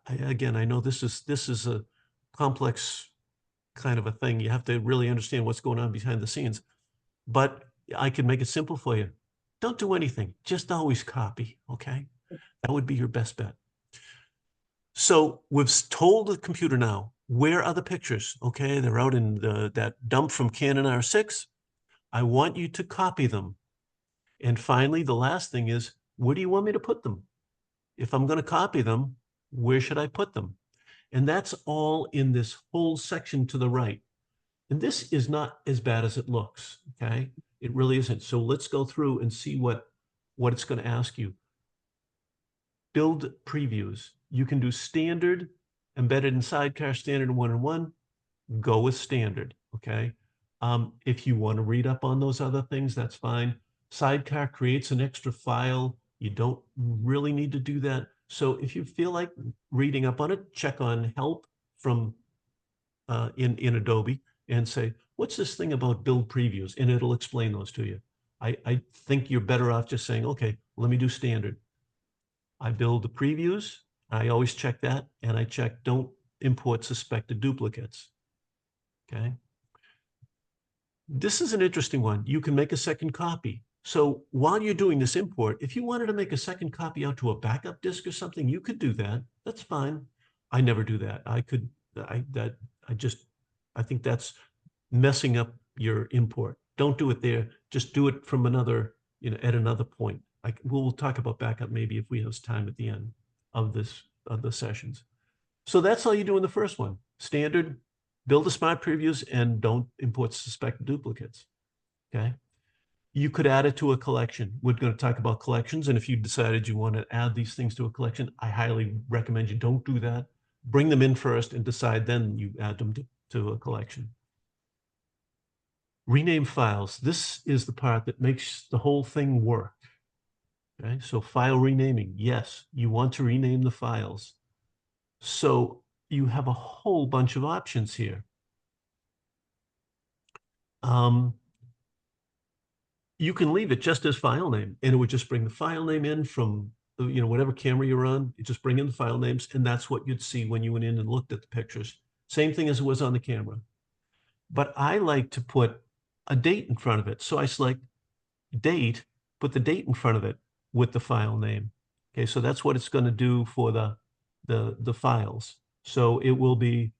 Again, I know this is a complex kind of a thing. You have to really understand what's going on behind the scenes, but I can make it simple for you. Don't do anything, just always copy, okay? That would be your best bet. So we've told the computer now, where are the pictures? Okay, they're out in that dump from Canon R6. I want you to copy them. And finally, the last thing is, where do you want me to put them? If I'm going to copy them, where should I put them? And that's all in this whole section to the right. And this is not as bad as it looks, okay? It really isn't. So let's go through and see what it's going to ask you. Build previews. You can do standard, embedded in Sidecar, standard, one-on-one. Go with standard, okay? If you want to read up on those other things, that's fine. Sidecar creates an extra file. You don't really need to do that. So if you feel like reading up on it, check on help from in Adobe and say, what's this thing about build previews? And it'll explain those to you. I think you're better off just saying, okay, let me do standard. I build the previews. I always check that, and I check don't import suspected duplicates. Okay. This is an interesting one. You can make a second copy. So while you're doing this import, if you wanted to make a second copy out to a backup disk or something, you could do that. That's fine. I never do that. I think that's messing up your import. Don't do it there. Just do it from another, at another point. We'll talk about backup maybe if we have time at the end of the sessions. So that's all you do in the first one. Standard, build the smart previews and don't import suspected duplicates. Okay. You could add it to a collection. We're going to talk about collections. And if you decided you want to add these things to a collection, I highly recommend you don't do that. Bring them in first and decide then you add them to a collection. Rename files. This is the part that makes the whole thing work. Okay. So file renaming. Yes, you want to rename the files. So you have a whole bunch of options here. You can leave it just as file name, and it would just bring the file name in from whatever camera you're on. You just bring in the file names, and that's what you'd see when you went in and looked at the pictures. Same thing as it was on the camera. But I like to put a date in front of it. So I select date, put the date in front of it with the file name. Okay, so that's what it's going to do for the files. So it will be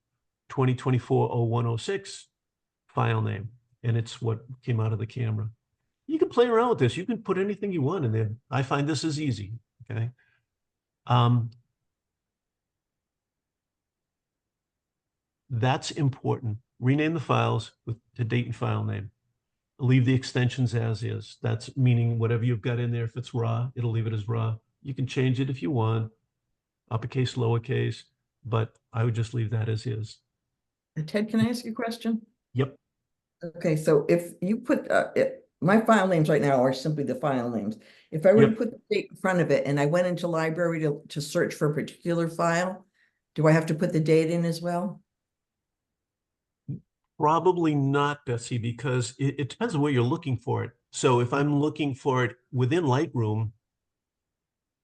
2024-0106 file name, and it's what came out of the camera. You can play around with this. You can put anything you want in there. I find this is easy. Okay. That's important. Rename the files with the date and file name. Leave the extensions as is. That's meaning whatever you've got in there. If it's raw, it'll leave it as raw. You can change it if you want, uppercase, lowercase, but I would just leave that as is. Ted, can I ask you a question? Yep. Okay, so if you put, my file names right now are simply the file names. If I were to put the date in front of it and I went into library to search for a particular file, do I have to put the date in as well? Probably not, Betsy, because it depends on where you're looking for it. So if I'm looking for it within Lightroom,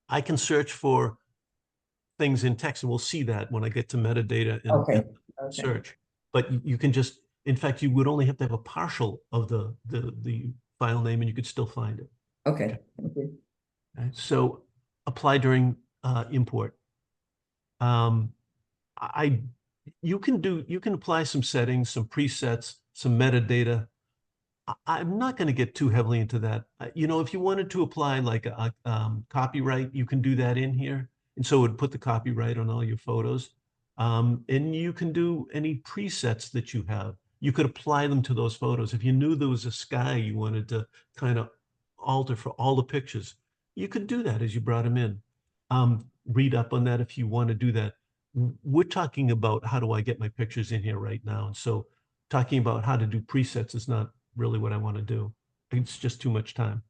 I can search for things in text, and we'll see that when I get to metadata and search. But you can just, in fact, you would only have to have a partial of the file name, and you could still find it. Okay. Thank you. Okay. So apply during import. You can apply some settings, some presets, some metadata. I'm not going to get too heavily into that. If you wanted to apply like a copyright, you can do that in here. And so it would put the copyright on all your photos. And you can do any presets that you have. You could apply them to those photos. If you knew there was a sky you wanted to kind of alter for all the pictures, you could do that as you brought them in. Read up on that if you want to do that. We're talking about how do I get my pictures in here right now. And so talking about how to do presets is not really what I want to do. It's just too much time.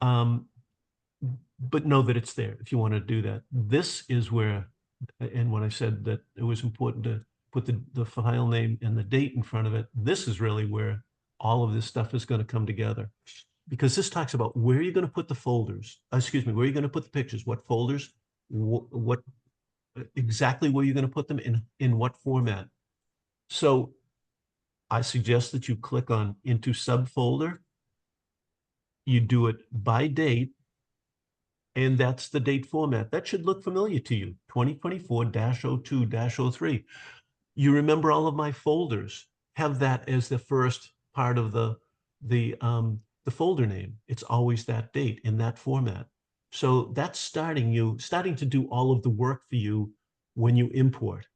But know that it's there if you want to do that. This is where, and when I said that it was important to put the file name and the date in front of it, this is really where all of this stuff is going to come together. Because this talks about where you're going to put the folders, where you're going to put the pictures, what folders, what exactly where you're going to put them in what format. So I suggest that you click on into subfolder. You do it by date, and that's the date format. That should look familiar to you, 2024-02-03. You remember all of my folders have that as the first part of the folder name. It's always that date in that format. So that's starting to do all of the work for you when you import.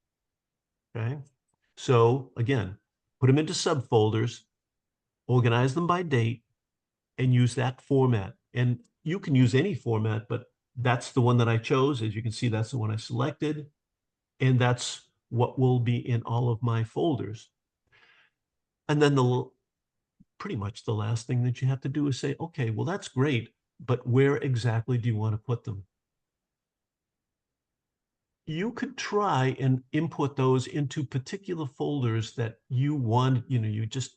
Okay. So again, put them into subfolders, organize them by date, and use that format. And you can use any format, but that's the one that I chose. As you can see, that's the one I selected. And that's what will be in all of my folders. And then pretty much the last thing that you have to do is say, okay, well, that's great, but where exactly do you want to put them? You could try and input those into particular folders that you want, you just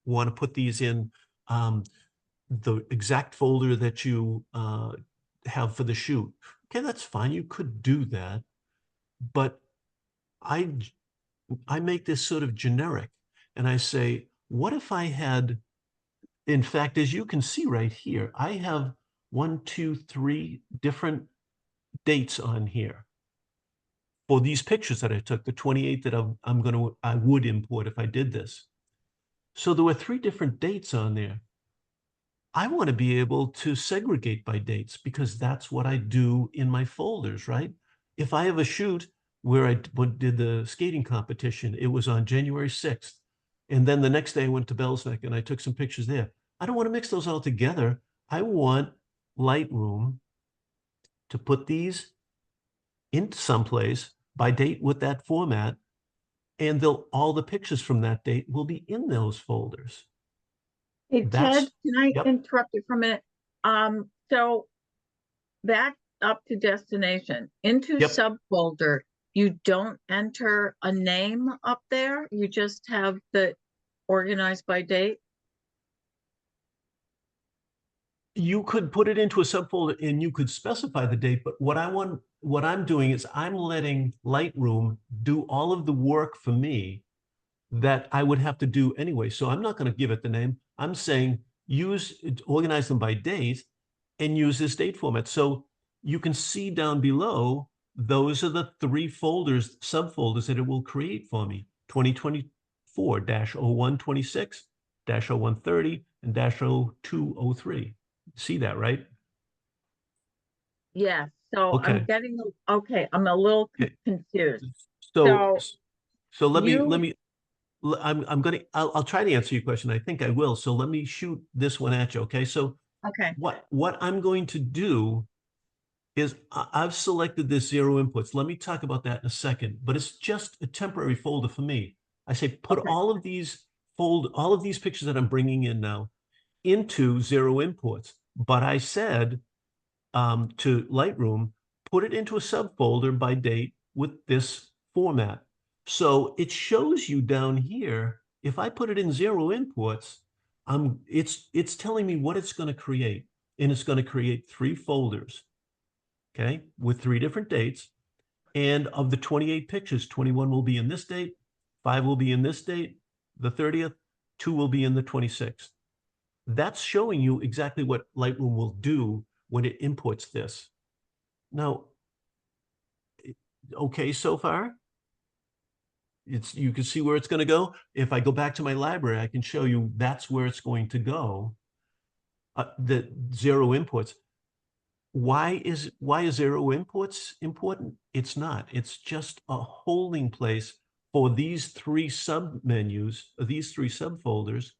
want to put these in the exact folder that you have for the shoot. Okay, that's fine. You could do that. But I make this sort of generic, and I say, what if I had, in fact, as you can see right here, I have 1, 2, 3 different dates on here for these pictures that I took, the 28 that I would import if I did this. So there were 3 different dates on there. I want to be able to segregate by dates because that's what I do in my folders, right? If I have a shoot where I did the skating competition, it was on January 6th. And then the next day I went to Bell's Neck and I took some pictures there. I don't want to mix those all together. I want Lightroom to put these into someplace by date with that format, and all the pictures from that date will be in those folders. Hey, Ted, That's- can I yep. interrupt you for a minute? So back up to destination, into Yep. subfolder, you don't enter a name up there? You just have the organized by date? You could put it into a subfolder and you could specify the date, but what I'm doing is I'm letting Lightroom do all of the work for me that I would have to do anyway. So I'm not going to give it the name. I'm saying organize them by date and use this date format. So you can see down below, those are the 3 folders, subfolders that it will create for me. 2024-0126, -0130, and -0203. See that, right? Yeah, so Okay. I'm getting, okay, I'm a little Okay. confused. So let me, you- I'll try to answer your question. I think I will. So let me shoot this one at you. Okay. So Okay, what I'm going to do is I've selected this 0 inputs. Let me talk about that in a second, but it's just a temporary folder for me. I say, put Okay. all of these pictures that I'm bringing in now into 0 imports. But I said to Lightroom, put it into a subfolder by date with this format. So it shows you down here, if I put it in 0 imports, it's telling me what it's going to create. And it's going to create 3 folders, okay, with 3 different dates. And of the 28 pictures, 21 will be in this date, 5 will be in this date, the 30th, 2 will be in the 26th. That's showing you exactly what Lightroom will do when it imports this. Now, okay so far? You can see where it's going to go. If I go back to my library, I can show you that's where it's going to go. The 0 imports. Why is 0 imports important? It's not. It's just a holding place for these 3 submenus, these 3 subfolders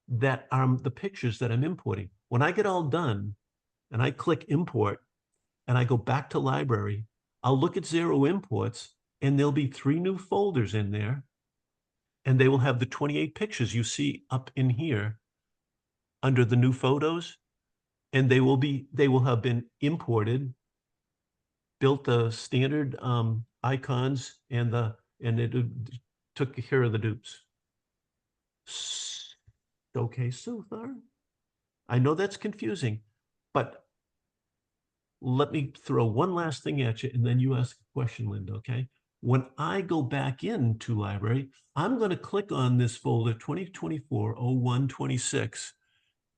that are the pictures that I'm importing. When I get all done and I click import and I go back to library, I'll look at 0 imports and there'll be 3 new folders in there, and they will have the 28 pictures you see up in here under the new photos, and they will have been imported, built the standard icons, and it took care of the dupes. Okay, so far? I know that's confusing, but let me throw one last thing at you, and then you ask a question, Linda, okay? When I go back into library, I'm going to click on this folder 2024-0126,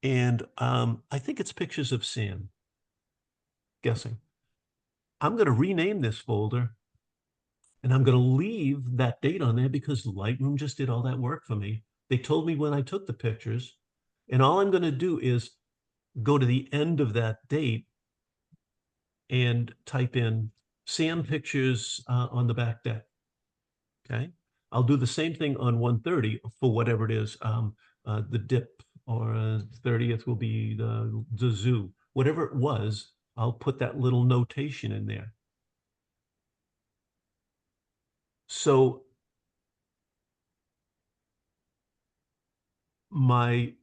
and I think it's pictures of Sam. Guessing. I'm going to rename this folder, and I'm going to leave that date on there because Lightroom just did all that work for me. They told me when I took the pictures, and all I'm going to do is go to the end of that date and type in Sam pictures on the back deck. Okay. I'll do the same thing on 130 for whatever it is. The dip, or 30th will be the zoo. Whatever it was, I'll put that little notation in there. So my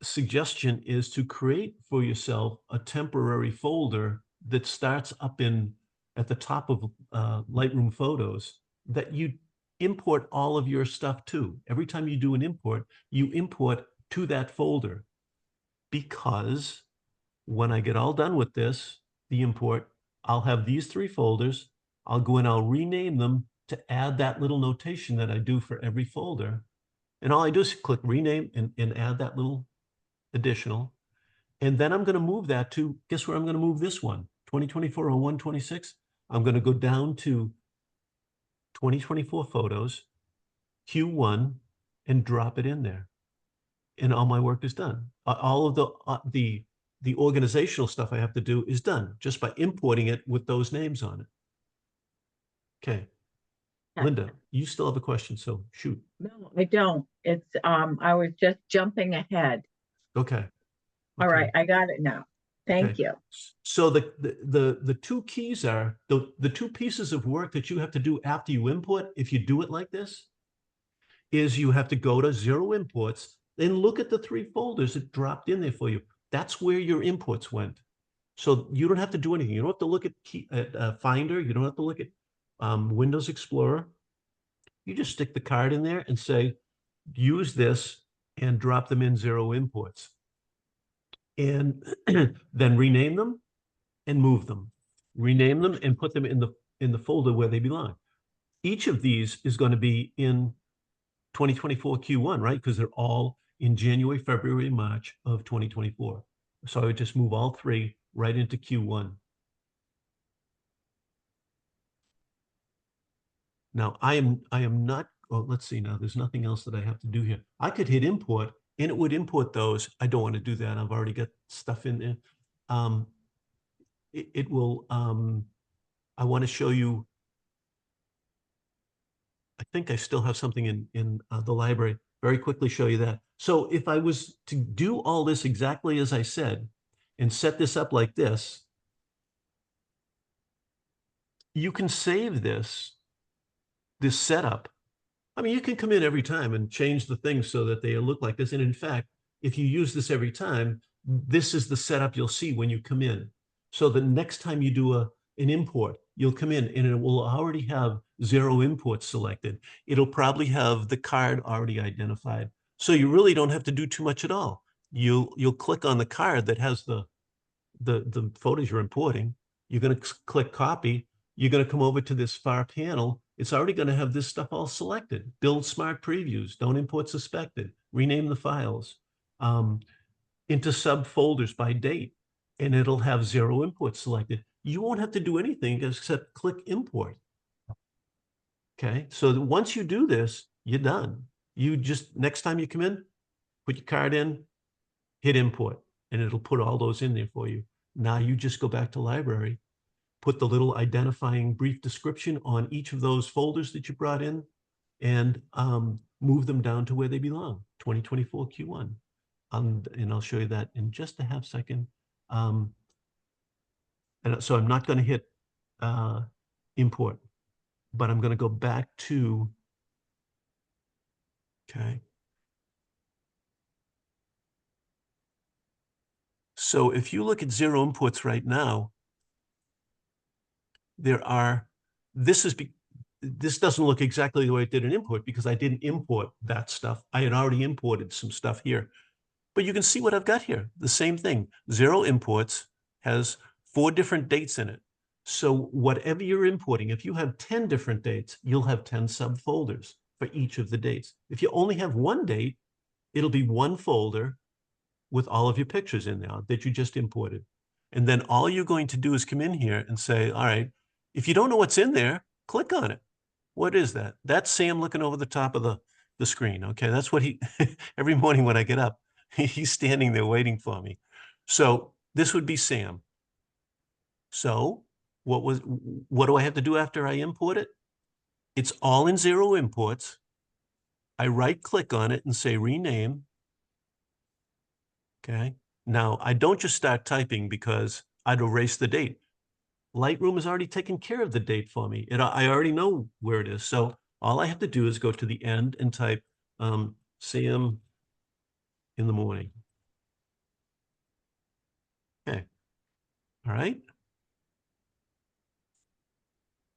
suggestion is to create for yourself a temporary folder that starts up at the top of Lightroom Photos that you import all of your stuff to. Every time you do an import, you import to that folder, because when I get all done with this, the import, I'll have these 3 folders. I'll go in, I'll rename them to add that little notation that I do for every folder. And all I do is click rename and add that little additional. And then I'm going to move that to, guess where I'm going to move this one? 2024-01-26. I'm going to go down to 2024 photos, Q1, and drop it in there. And all my work is done. All of the organizational stuff I have to do is done just by importing it with those names on it. Okay. Linda, you still have a question, so shoot. No, I don't. It's, I was just jumping ahead. Okay. All Okay. right, I got it now. Thank Okay. you. So the 2 keys are the 2 pieces of work that you have to do after you import, if you do it like this, is you have to go to 0 imports, then look at the 3 folders that dropped in there for you. That's where your imports went. So you don't have to do anything. You don't have to look at Finder. You don't have to look at Windows Explorer. You just stick the card in there and say, use this and drop them in 0 imports. And then rename them and move them. Rename them and put them in the folder where they belong. Each of these is going to be in 2024 Q1, right? Because they're all in January, February, March of 2024. So I would just move all 3 right into Q1. Now I am not, well, let's see now, there's nothing else that I have to do here. I could hit import and it would import those. I don't want to do that. I've already got stuff in there. It will, I want to show you, I think I still have something in the library. Very quickly show you that. So if I was to do all this exactly as I said and set this up like this, you can save this setup. I mean, you can come in every time and change the things so that they look like this. And in fact, if you use this every time, this is the setup you'll see when you come in. So the next time you do an import, you'll come in and it will already have 0 imports selected. It'll probably have the card already identified. So you really don't have to do too much at all. You'll click on the card that has the photos you're importing. You're going to click copy. You're going to come over to this far panel. It's already going to have this stuff all selected. Build smart previews. Don't import suspected. Rename the files into subfolders by date. And it'll have 0 imports selected. You won't have to do anything except click import. Okay, so once you do this, you're done. You just, next time you come in, put your card in, hit import, and it'll put all those in there for you. Now you just go back to library, put the little identifying brief description on each of those folders that you brought in, and move them down to where they belong, 2024 Q1. And I'll show you that in just a half second. And so I'm not going to hit import, but I'm going to go back to, okay. So if you look at 0 imports right now, there are, this doesn't look exactly the way it did in import because I didn't import that stuff. I had already imported some stuff here. But you can see what I've got here. The same thing. 0 imports has 4 different dates in it. So whatever you're importing, if you have 10 different dates, you'll have 10 subfolders for each of the dates. If you only have 1 date, it'll be 1 folder with all of your pictures in there that you just imported. And then all you're going to do is come in here and say, all right, if you don't know what's in there, click on it. What is that? That's Sam looking over the top of the screen. Okay, that's what he, every morning when I get up, he's standing there waiting for me. So this would be Sam. So what do I have to do after I import it? It's all in 0 imports. I right click on it and say rename. Okay. Now I don't just start typing because I'd erase the date. Lightroom has already taken care of the date for me. I already know where it is. So all I have to do is go to the end and type Sam in the morning. Okay. All right.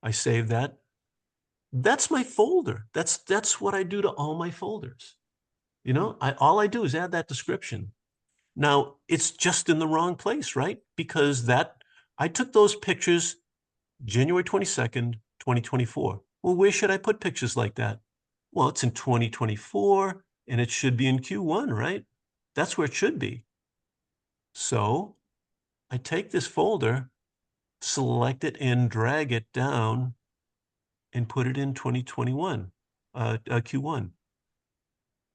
I save that. That's my folder. That's what I do to all my folders. You know, all I do is add that description. Now it's just in the wrong place, right? Because I took those pictures January 22nd, 2024. Well, where should I put pictures like that? Well, it's in 2024 and it should be in Q1, right? That's where it should be. So I take this folder, select it and drag it down and put it in 2021, Q1.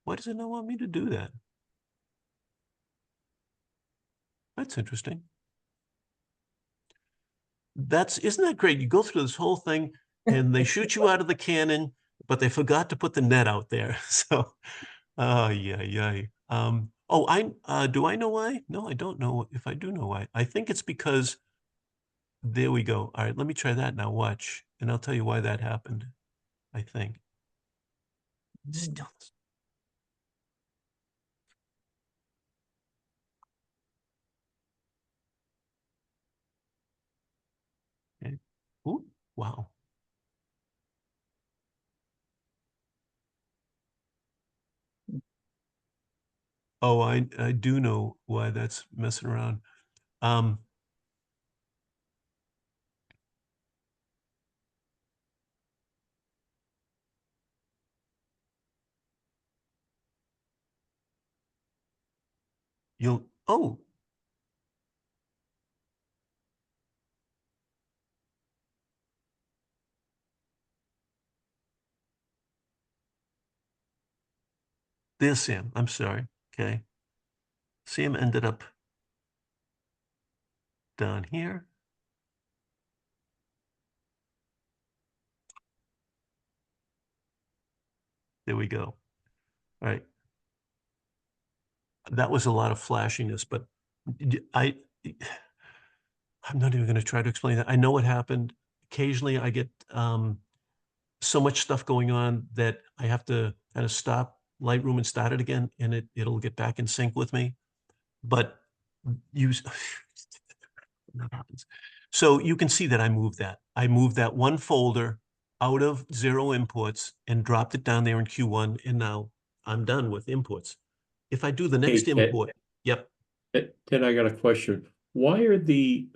Why does it not want me to do that? That's interesting. Isn't that great? You go through this whole thing and they shoot you out of the cannon, but they forgot to put the net out there. So, yeah. Do I know why? No, I don't know if I do know why. I think it's because, there we go. All right, let me try that now, watch. And I'll tell you why that happened, I think. Still. Okay. Ooh, wow. Oh, I do know why that's messing around. Oh, there's Sam. I'm sorry. Okay. Sam ended up down here. There we go. All right. That was a lot of flashiness, but I'm not even going to try to explain that. I know what happened. Occasionally I get so much stuff going on that I have to kind of stop Lightroom and start it again, and it'll get back in sync with me. But that happens. So you can see that I moved that. I moved that one folder out of 0 imports and dropped it down there in Q1, and now I'm done with imports. If I do the next Ted. import, yep. Ted, I got a question. Why are the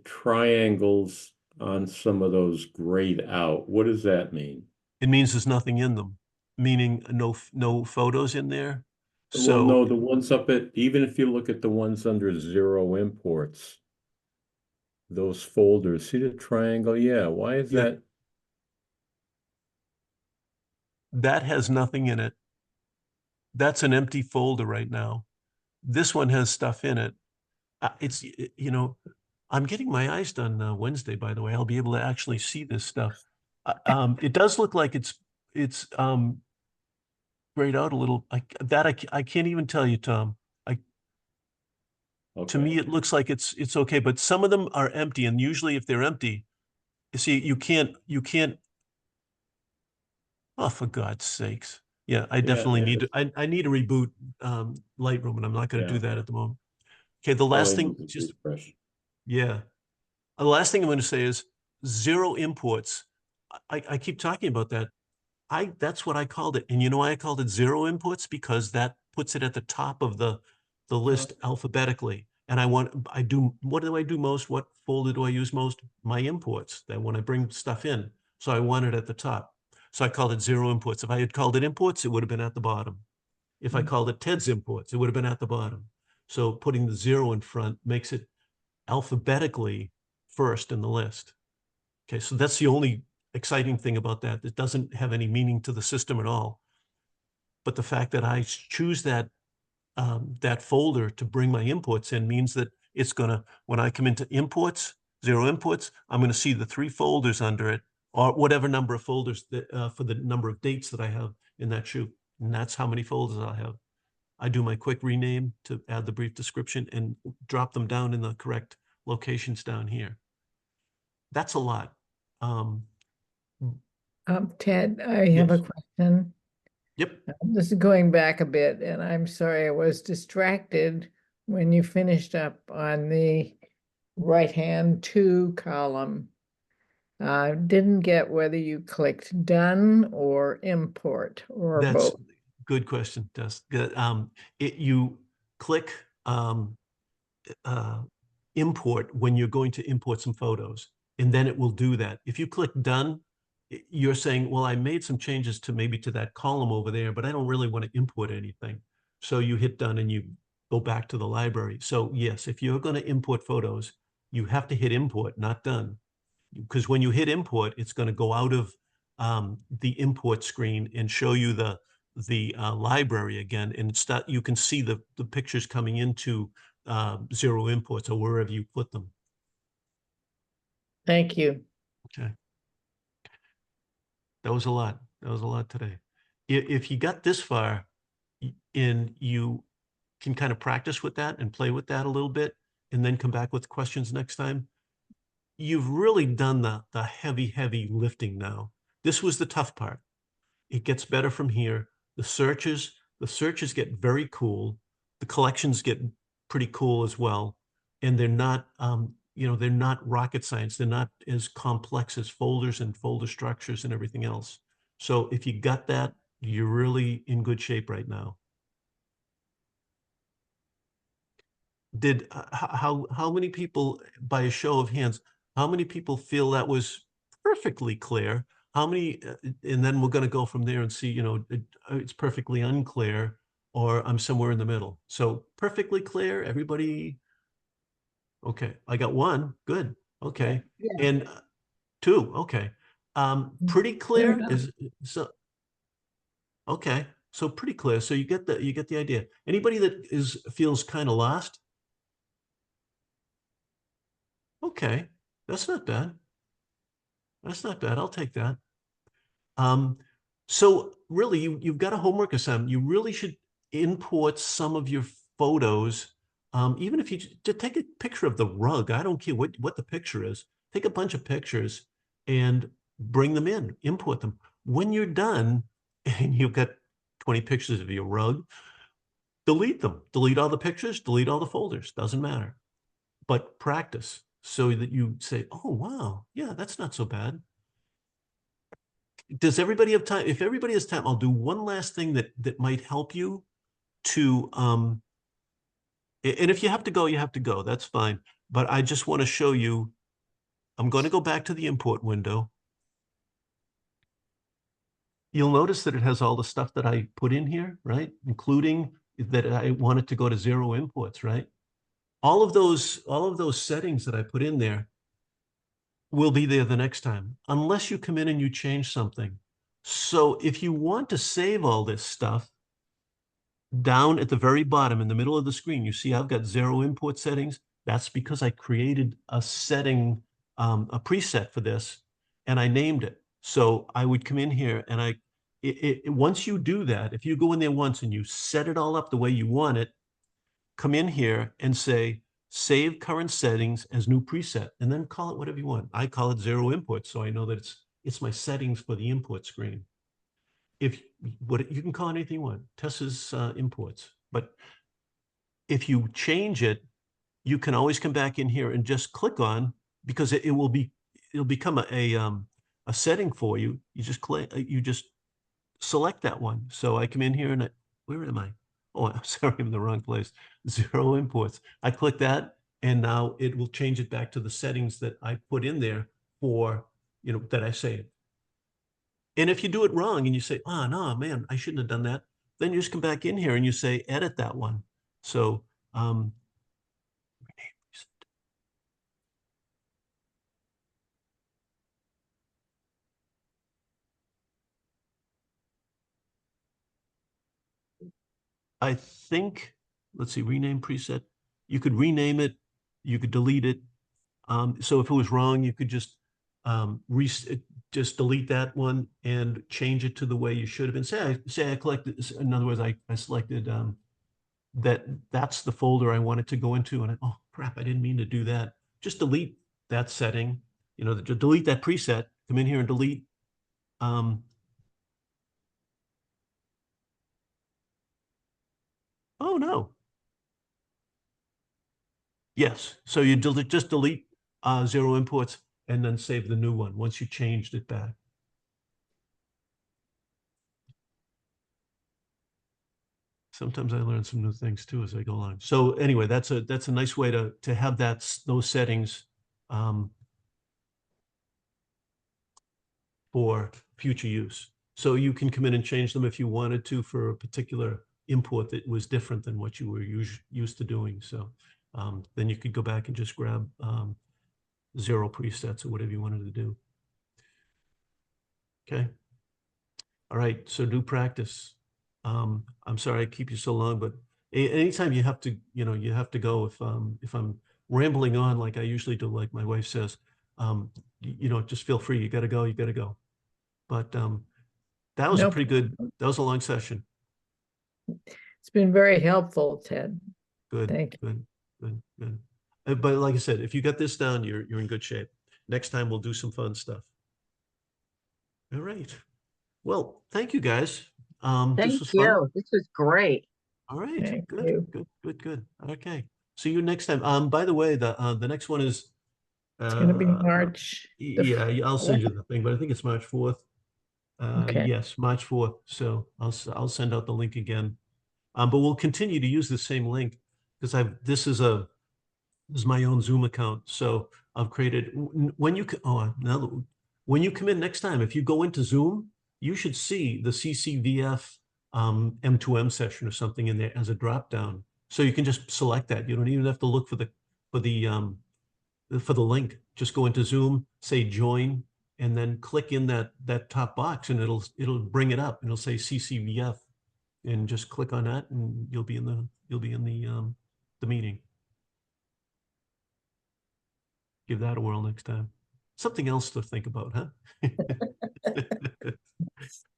triangles on some of those grayed out? What does that mean? It means there's nothing in them, meaning no photos in there. Well, So no, the ones even if you look at the ones under 0 imports, those folders, see the triangle? Yeah, why is Yeah. that? that has nothing in it. That's an empty folder right now. This one has stuff in it. I'm getting my eyes done Wednesday, by the way. I'll be able to actually see this stuff. It does look like it's grayed out a little. I can't even tell you, Tom. To me, it looks like it's okay, but some of them are empty, and usually if they're empty, you see, you can't. Oh, for God's sakes! Yeah, I definitely need to. I need to reboot Lightroom, and I'm not going to do that at the moment. Okay, the last thing, just yeah. The last thing I'm going to say is 0 imports. I keep talking about that. That's what I called it. And you know why I called it 0 imports? Because that puts it at the top of the list alphabetically. And what do I do most? What folder do I use most? My imports, that when I bring stuff in. So I want it at the top. So I called it 0 imports. If I had called it imports, it would have been at the bottom. If I called it Ted's imports, it would have been at the bottom. So putting the 0 in front makes it alphabetically first in the list. Okay, so that's the only exciting thing about that. It doesn't have any meaning to the system at all. But the fact that I choose that folder to bring my inputs in means that it's gonna, when I come into imports, 0 imports, I'm gonna see the 3 folders under it, or whatever number of folders that for the number of dates that I have in that shoot. And that's how many folders I'll have. I do my quick rename to add the brief description and drop them down in the correct locations down here. That's a lot. Ted, I have a Yes. question. Yep. This is going back a bit, and I'm sorry I was distracted when you finished up on the right-hand 2 column. Didn't get whether you clicked done or import or That's both. good question, Des. You click import when you're going to import some photos. and then it will do that. If you click done, you're saying, well, I made some changes to maybe to that column over there, but I don't really want to input anything. So you hit done and you go back to the library. So yes, if you're going to import photos, you have to hit import, not done. Because when you hit import, it's going to go out of the import screen and show you the library again, and you can see the pictures coming into zero imports or wherever you put them. Thank you. Okay. That was a lot. That was a lot today. If you got this far and you can kind of practice with that and play with that a little bit and then come back with questions next time, you've really done the heavy lifting now. This was the tough part. It gets better from here. The searches get very cool. The collections get pretty cool as well. And they're not, they're not rocket science. They're not as complex as folders and folder structures and everything else. So if you got that, you're really in good shape right now. How many people, by a show of hands, how many people feel that was perfectly clear? How many, and then we're going to go from there and see, it's perfectly unclear, or I'm somewhere in the middle. So perfectly clear, everybody. Okay, I got one. Good. Okay. Yeah. And two. Okay. Pretty clear is so. Okay, so pretty clear. So you get the idea. Anybody that feels kind of lost? Okay, that's not bad. That's not bad. I'll take that. So really, you've got a homework assignment. You really should import some of your photos, even if you just take a picture of the rug. I don't care what the picture is. Take a bunch of pictures and bring them in, import them. When you're done and you've got 20 pictures of your rug, delete them. Delete all the pictures, delete all the folders. Doesn't matter. But practice so that you say, oh, wow, yeah, that's not so bad. Does everybody have time? If everybody has time, I'll do one last thing that might help you to, and if you have to go, you have to go. That's fine. But I just want to show you, I'm going to go back to the import window. You'll notice that it has all the stuff that I put in here, right? Including that I wanted to go to zero imports, right? All of those settings that I put in there will be there the next time, unless you come in and you change something. So if you want to save all this stuff, down at the very bottom in the middle of the screen, you see I've got zero import settings. That's because I created a setting, a preset for this, and I named it. So I would come in here and once you do that, if you go in there once and you set it all up the way you want it, come in here and say, save current settings as new preset, and then call it whatever you want. I call it zero import, so I know that it's my settings for the import screen. You can call it anything you want, Tessa's imports. But if you change it, you can always come back in here and just click on, because it'll become a setting for you. You just select that one. So I come in here and where am I? Oh, I'm sorry, I'm in the wrong place. Zero imports. I click that, and now it will change it back to the settings that I put in there for, that I saved. And if you do it wrong and you say, oh, no, man, I shouldn't have done that, then you just come back in here and you say, edit that one. So, I think, let's see, rename preset. You could rename it, you could delete it. So if it was wrong, you could just delete that one and change it to the way you should have been. Say I collected, in other words, I selected that's the folder I wanted to go into, and oh crap, I didn't mean to do that. Just delete that setting, delete that preset, come in here and delete. Oh no. Yes, so you just delete zero imports and then save the new one once you changed it back. Sometimes I learn some new things too as I go along. So anyway, that's a nice way to have those settings for future use. So you can come in and change them if you wanted to for a particular import that was different than what you were used to doing. So then you could go back and just grab 0 presets or whatever you wanted to do. Okay. All right. So do practice. I'm sorry I keep you so long, but anytime you have to, you have to go. If I'm rambling on like I usually do, like my wife says, just feel free. You got to go. You got to go. But that was a Nope. pretty good. That was a long session. It's been very helpful, Ted. Good. Thank you. Good. But like I said, if you got this down, you're in good shape. Next time we'll do some fun stuff. All right. Well, thank you guys. This Thank was fun. you. This was great. All right. Thank Good. you. Good. Okay. See you next time. By the way, the next one is It's going to be March. yeah, I'll send you the thing, but I think it's March 4th. Okay. Yes, March 4th. So I'll send out the link again. But we'll continue to use the same link because this is my own Zoom account. So I've created when you come in next time, if you go into Zoom, you should see the CCVF M2M session or something in there as a drop down. So you can just select that. You don't even have to look for the link. Just go into Zoom, say join, and then click in that top box, and it'll bring it up, and it'll say CCVF, and just click on that, and you'll be in the meeting. Give that a whirl next time. Something else to think about, huh?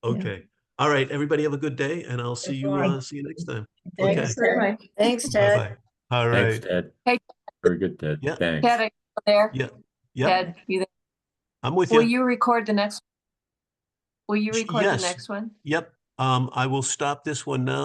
Okay. All right. Everybody have a good day, and I'll see you next time. Okay. Thanks very much. Thanks, Ted. Bye-bye. All Thanks, right. Ted. Hey. Very good, Ted. Yeah. Thanks. Ted, are you there? Yeah. Yeah. Ted, you there? I'm with Will you. you record the next? Will you record the Yes. next one? Yep. I will stop this one now.